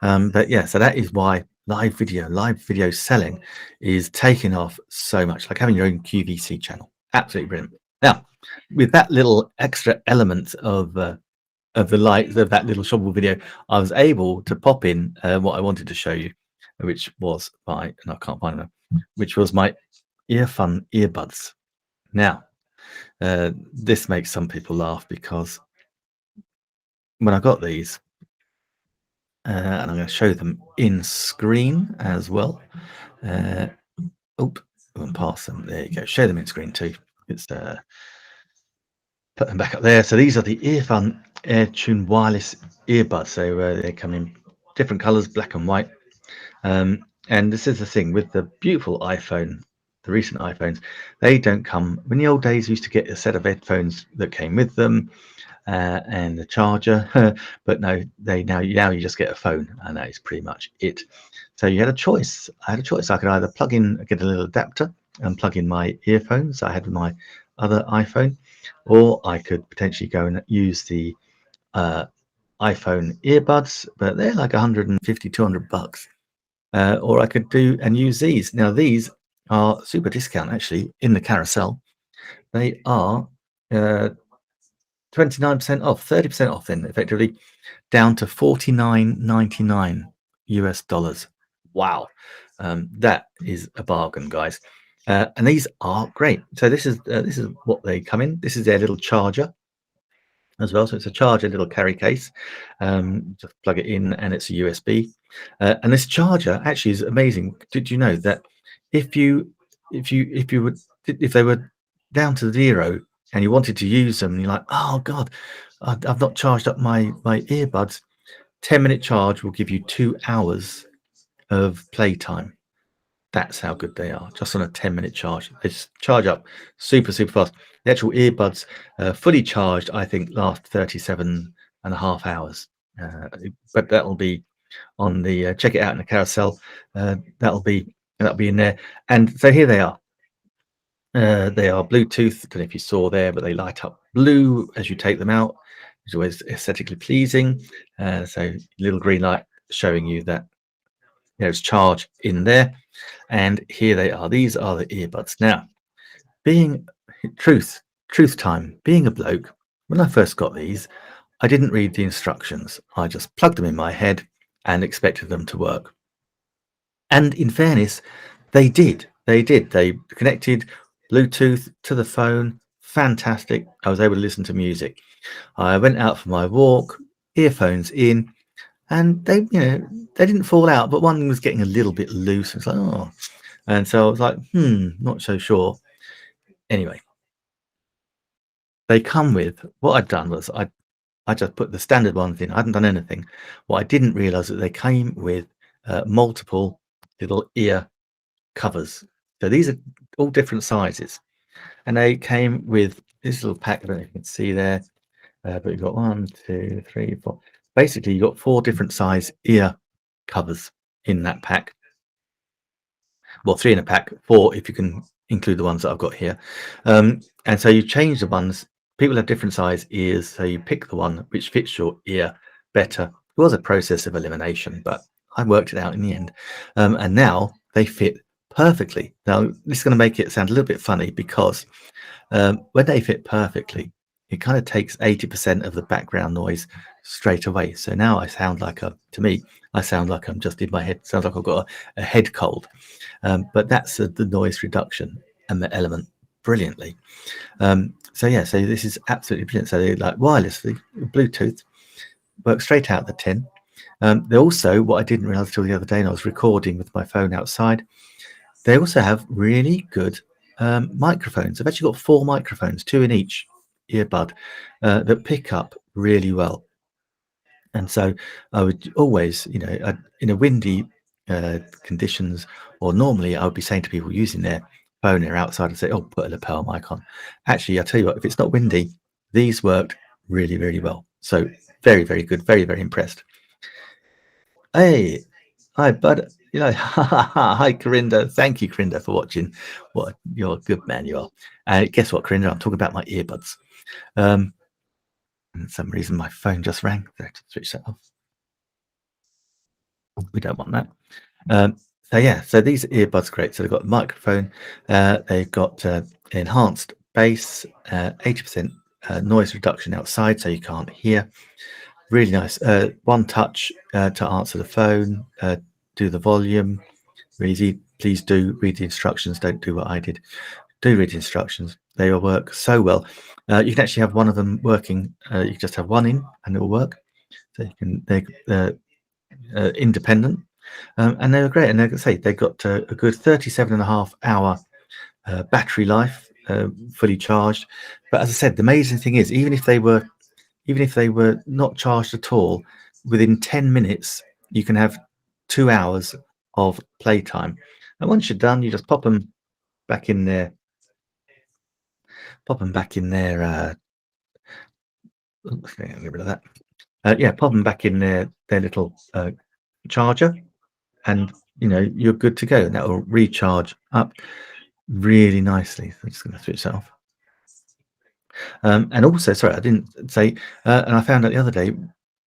But yeah, so that is why live video selling is taking off so much, like having your own QVC channel. Absolutely brilliant. Now, with that little extra element of the light of that little shoppable video, I was able to pop in what I wanted to show you, which was my, and I can't find them, which was my Earfun earbuds. Now, this makes some people laugh because when I got these, and I'm going to show them in screen as well. Oh, and pass them. There you go. Show them in screen too. It's put them back up there. So these are the Earfun AirTune wireless earbuds. So they come in different colors, black and white. And this is the thing with the beautiful iPhone, the recent iPhones, they don't come. In the old days, you used to get a set of headphones that came with them and the charger, but no, now you just get a phone, and that is pretty much it. So you had a choice. I had a choice. I could either get a little adapter and plug in my earphones I had with my other iPhone, or I could potentially go and use the iPhone earbuds, but they're like 150, 200 bucks. Or I could do and use these. Now these are super discount actually in the carousel. They are 29% off, 30% off, then effectively down to $49.99 US dollars. Wow, that is a bargain, guys. And these are great. So this is what they come in. This is their little charger as well. So it's a charger, little carry case. Just plug it in, and it's a USB. And this charger actually is amazing. Did you know that if they were down to zero and you wanted to use them, and you're like, oh God, I've not charged up my earbuds. 10-minute charge will give you 2 hours of playtime. That's how good they are, just on a 10-minute charge. They just charge up super fast. The actual earbuds, fully charged, I think last 37.5 hours. But that'll be on the check it out in the carousel. That'll be in there. And so here they are. They are Bluetooth. I don't know if you saw there, but they light up blue as you take them out, which is always aesthetically pleasing. So little green light showing you that it's charged in there. And here they are. These are the earbuds. Now, being truth time, being a bloke, when I first got these, I didn't read the instructions. I just plugged them in my head and expected them to work. And in fairness, they did. They connected Bluetooth to the phone. Fantastic. I was able to listen to music. I went out for my walk, earphones in, and they didn't fall out, but one was getting a little bit loose. It's like, oh, and so I was like, not so sure. Anyway, they come with, what I'd done was I just put the standard ones in. I hadn't done anything. What I didn't realize that they came with multiple little ear covers. So these are all different sizes, and they came with this little pack. I don't know if you can see there. But you've got 1, 2, 3, 4. Basically, you've got 4 different size ear covers in that pack. Well, 3 in a pack, 4 if you can include the ones that I've got here. And so you change the ones. People have different size ears, so you pick the one which fits your ear better. It was a process of elimination, but I worked it out in the end. And now they fit perfectly. Now, this is going to make it sound a little bit funny because when they fit perfectly, it kind of takes 80% of the background noise straight away. So now I sound like to me, I sound like I'm just in my head. Sounds like I've got a head cold. But that's the noise reduction and the element brilliantly. So yeah, so this is absolutely brilliant. So they like wirelessly, Bluetooth, work straight out the tin. They also, what I didn't realize till the other day, and I was recording with my phone outside, they also have really good microphones. I've actually got 4 microphones, 2 in each earbud, that pick up really well. And so I would always, in a windy conditions, or normally I would be saying to people using their phone or outside and say, oh, put a lapel mic on. Actually, I tell you what, if it's not windy, these worked really, really well. So very, very good. Very, very impressed. Hey, hi, bud. Hi, Corinda. Thank you, Corinda, for watching. What you're a good man, you are. Guess what, Corinda? I'm talking about my earbuds. And for some reason, my phone just rang. So I have to switch that off. We don't want that. So yeah, so these earbuds are great. So they've got a microphone. They've got enhanced bass, 80% noise reduction outside, so you can't hear. Really nice. One touch to answer the phone, do the volume. Really easy. Please do read the instructions. Don't do what I did. Do read the instructions. They will work so well. You can actually have one of them working. You can just have one in and it will work. So you can, they're independent. And they were great. And like I say, they got a good 37.5-hour battery life, fully charged. But as I said, the amazing thing is, even if they were not charged at all, within 10 minutes, you can have 2 hours of playtime. And once you're done, you just pop them back in there. Pop them back in there. Get rid of that. Yeah, pop them back in their little charger, and you're good to go. And that will recharge up really nicely. So I'm just going to switch that off. And also, sorry, I didn't say, and I found out the other day,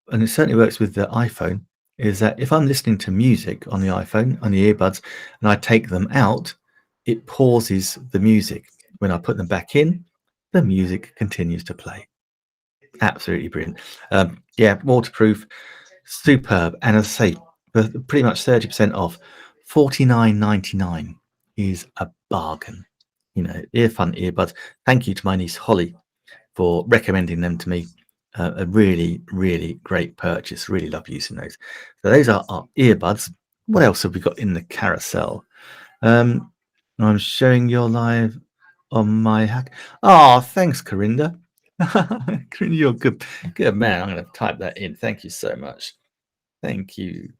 and it certainly works with the iPhone, is that if I'm listening to music on the iPhone, on the earbuds, and I take them out, it pauses the music. When I put them back in, the music continues to play. Absolutely brilliant. Yeah, waterproof, superb. And as I say, pretty much 30% off, $49.99 is a bargain. Earfun earbuds. Thank you to my niece Holly for recommending them to me. A really, really great purchase. Really love using those. So those are our earbuds. What else have we got in the carousel? I'm showing your live on my hack. Oh, thanks, Corinda. Corinda, you're good man. I'm going to type that in. Thank you so much. Thank you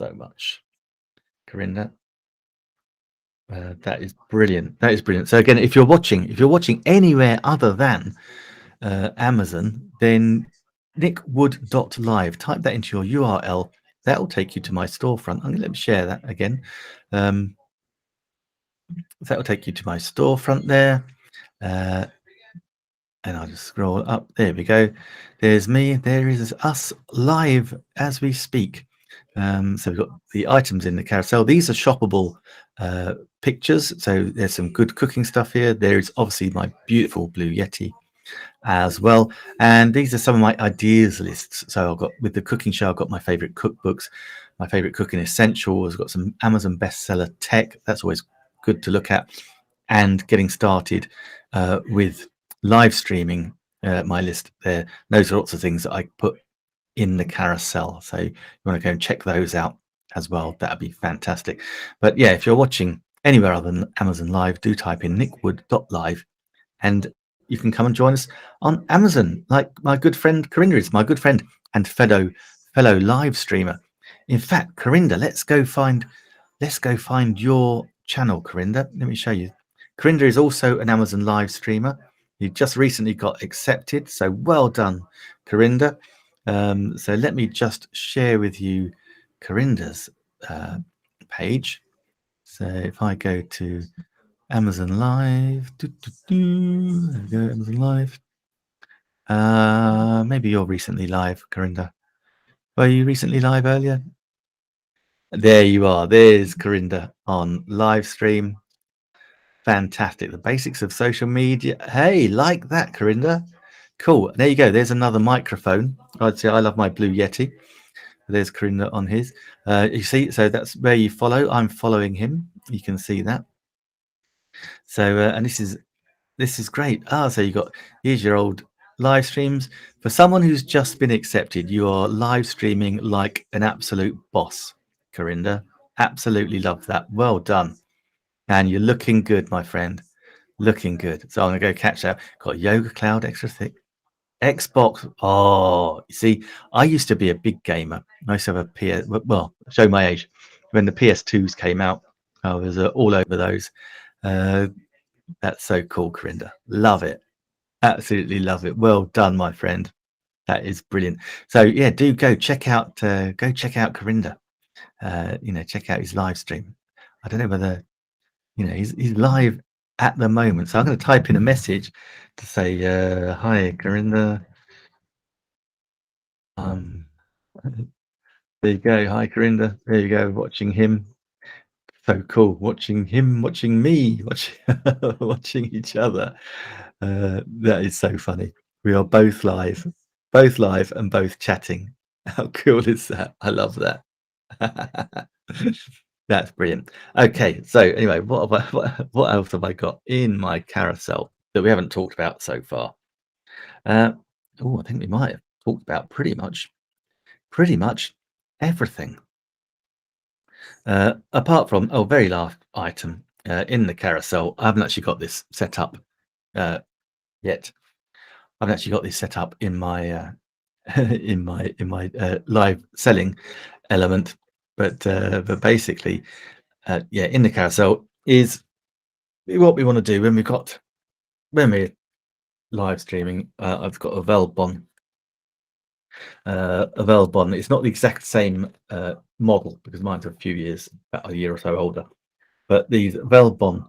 so much, Corinda. That is brilliant. That is brilliant. So again, if you're watching anywhere other than Amazon, then nickwood.live, type that into your URL. That will take you to my storefront. I'm going to let me share that again. That will take you to my storefront there. And I'll just scroll up. There we go. There's me. There is us live as we speak. So we've got the items in the carousel. These are shoppable pictures. So there's some good cooking stuff here. There is obviously my beautiful Blue Yeti as well. And these are some of my ideas lists. So I've got, with the cooking show, I've got my favorite cookbooks, my favorite cooking essentials. I've got some Amazon bestseller tech. That's always good to look at. And getting started with live streaming, my list there. Those are lots of things that I put in the carousel. So you want to go and check those out as well. That'd be fantastic. But yeah, if you're watching anywhere other than Amazon Live, do type in nickwood.live and you can come and join us on Amazon, like my good friend Corinda is, my good friend and fellow live streamer. In fact, Corinda, let's go find your channel, Corinda. Let me show you. Corinda is also an Amazon live streamer. You just recently got accepted, so well done, Corinda. So let me just share with you Corinda's uh, page. So if I go to Amazon Live, there we go, Amazon Live. Maybe you're recently live, Corinda. Were you recently live earlier? There you are. There's Corinda on live stream. Fantastic. The basics of social media. Hey, like that, Corinda. Cool. There you go. There's another microphone. I'd say I love my Blue Yeti. There's Corinda on his. You see, so that's where you follow. I'm following him. You can see that. So, and this is great. So you got, here's your old live streams. For someone who's just been accepted, you are live streaming like an absolute boss, Corinda. Absolutely love that. Well done. And you're looking good, my friend. Looking good. So I'm gonna go catch up. Got Yoga Cloud extra thick. Xbox. Oh, you see, I used to be a big gamer. I used to have a PS. Well, show my age. When the PS2s came out, I was all over those. That's so cool, Corinda. Love it. Absolutely love it. Well done, my friend. That is brilliant. So yeah, do go check out Corinda. Check out his live stream. I don't know whether he's live at the moment. So I'm going to type in a message to say hi, Corinda. There you go. Hi, Corinda. There you go. Watching him. So cool. Watching him, watching me, watching each other. That is so funny. We are both live and both chatting. How cool is that? I love that. That's brilliant. Okay, so anyway, what else have I got in my carousel that we haven't talked about so far? I think we might have talked about pretty much everything. Apart from very last item in the carousel, I haven't actually got this set up yet. I've actually got this set up in my in my live selling element, but basically, in the carousel is what we want to do when we're live streaming. I've got a Velbon. It's not the exact same model because mine's a few years, about a year or so older. But these Velbon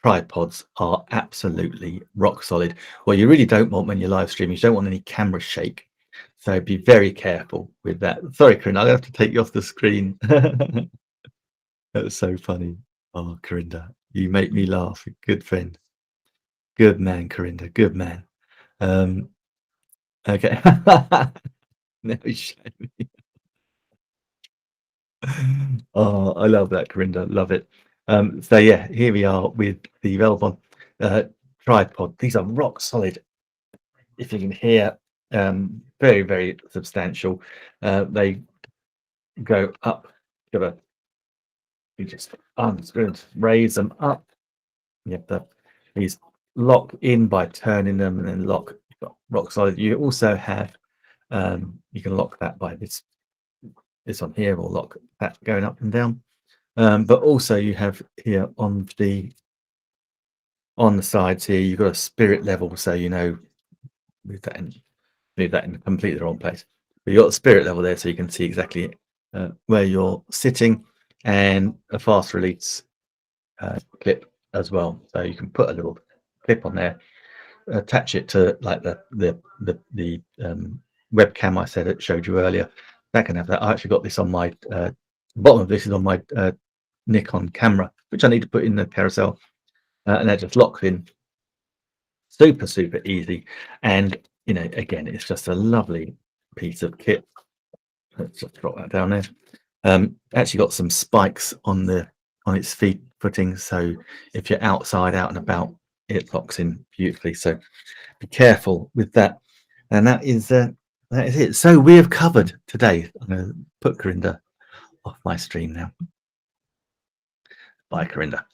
tripods are absolutely rock solid. What you really don't want when you're live streaming, you don't want any camera shake. So be very careful with that. Sorry, Corinda, I'll have to take you off the screen. That was so funny. Oh, Corinda, you make me laugh. Good friend. Good man, Corinda. Good man. Okay. No shame. Oh, I love that, Corinda. Love it. So yeah, here we are with the Velbon tripod. These are rock solid. If you can hear, very, very substantial. They go up. You just unscrew, raise them up. These lock in by turning them and then lock. You've got rock solid. You also have, you can lock that by this on here, or lock that going up and down. But also you have here on the sides here, you've got a spirit level, so move that in completely the wrong place. But you've got a spirit level there, so you can see exactly where you're sitting, and a fast release clip as well. So you can put a little clip on there, attach it to like the webcam I said it showed you earlier. That can have that. I actually got this on my bottom of this is on my Nikon camera, which I need to put in the carousel, and that just locks in. Super easy, and again, it's just a lovely piece of kit. Let's just drop that down there. Actually got some spikes on its footing, so if you're outside, out and about, it locks in beautifully. So be careful with that. And that is it. So we have covered today. I'm going to put Corinda off my stream now. Bye, Corinda.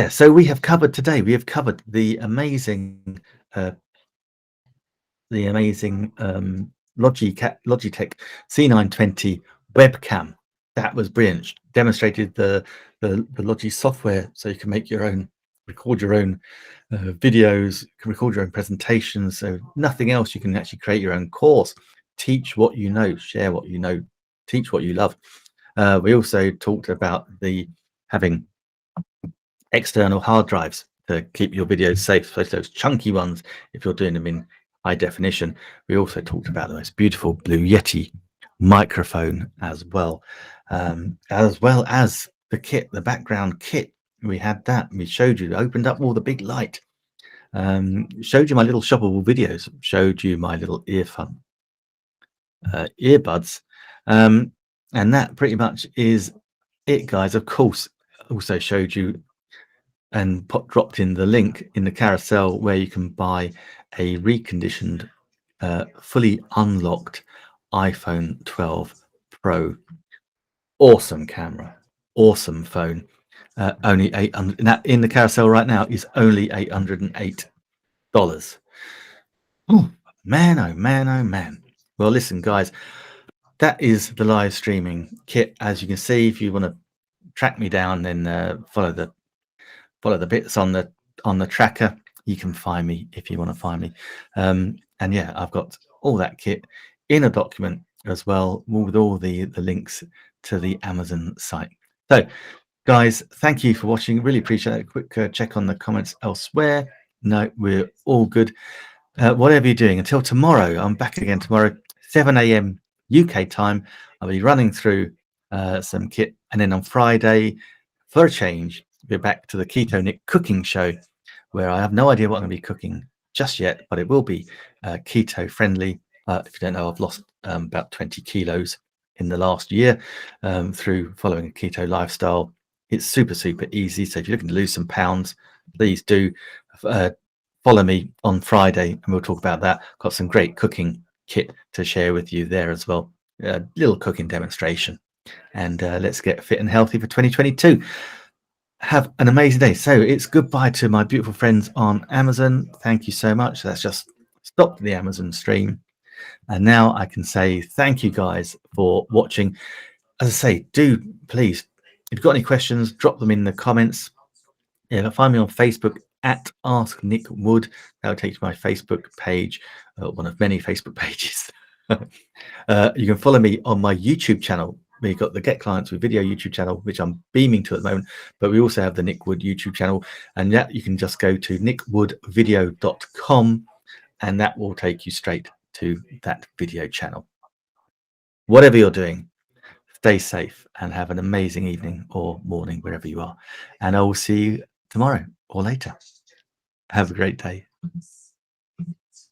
So we have covered today. We have covered the amazing Logitech C920 webcam. That was brilliant. Demonstrated the Logi software, so you can make your own record your own videos, you can record your own presentations. So nothing else, you can actually create your own course, teach what you know, share what you know, teach what you love. We also talked about the having external hard drives to keep your videos safe, especially those chunky ones if you're doing them in high definition. We also talked about the most beautiful Blue Yeti microphone as well as the kit, the background kit. We had that. We showed you, opened up all the big light, showed you my little shoppable videos, showed you my little earbuds, and that pretty much is it, guys. Of course, also showed you and dropped in the link in the carousel where you can buy a reconditioned, fully unlocked iPhone 12 Pro. Awesome camera, awesome phone. Only 800 in the carousel right now is only $808. Oh man, oh man, oh man. Well, listen, guys, that is the live streaming kit. As you can see, if you want to track me down, then follow the bits on the tracker. You can find me if you want to find me. And yeah, I've got all that kit in a document as well, with all the links to the Amazon site. So guys, thank you for watching. Really appreciate it. A quick check on the comments elsewhere. No, we're all good. Whatever you're doing, until tomorrow, I'm back again tomorrow, 7 a.m. UK time. I'll be running through some kit, and then on Friday, for a change, we're back to the Keto Nick cooking show, where I have no idea what I'm going to be cooking just yet, but it will be keto friendly. If you don't know, I've lost about 20 kilos in the last year through following a keto lifestyle. It's super easy. So if you're looking to lose some pounds, please do follow me on Friday, and we'll talk about that. Got some great cooking kit to share with you there as well. A little cooking demonstration, and let's get fit and healthy for 2022. Have an amazing day. So it's goodbye to my beautiful friends on Amazon. Thank you so much. That's just stopped the Amazon stream, and now I can say thank you guys for watching. As I say, do please, if you've got any questions, drop them in the comments. Yeah, find me on Facebook at Ask Nick Wood. That will take you to my Facebook page, one of many Facebook pages. You can follow me on my YouTube channel. We've got the Get Clients with Video YouTube channel, which I'm beaming to at the moment, but we also have the Nick Wood YouTube channel, and that you can just go to nickwoodvideo.com, and that will take you straight to that video channel. Whatever you're doing, stay safe and have an amazing evening or morning wherever you are, and I will see you tomorrow or later. Have a great day.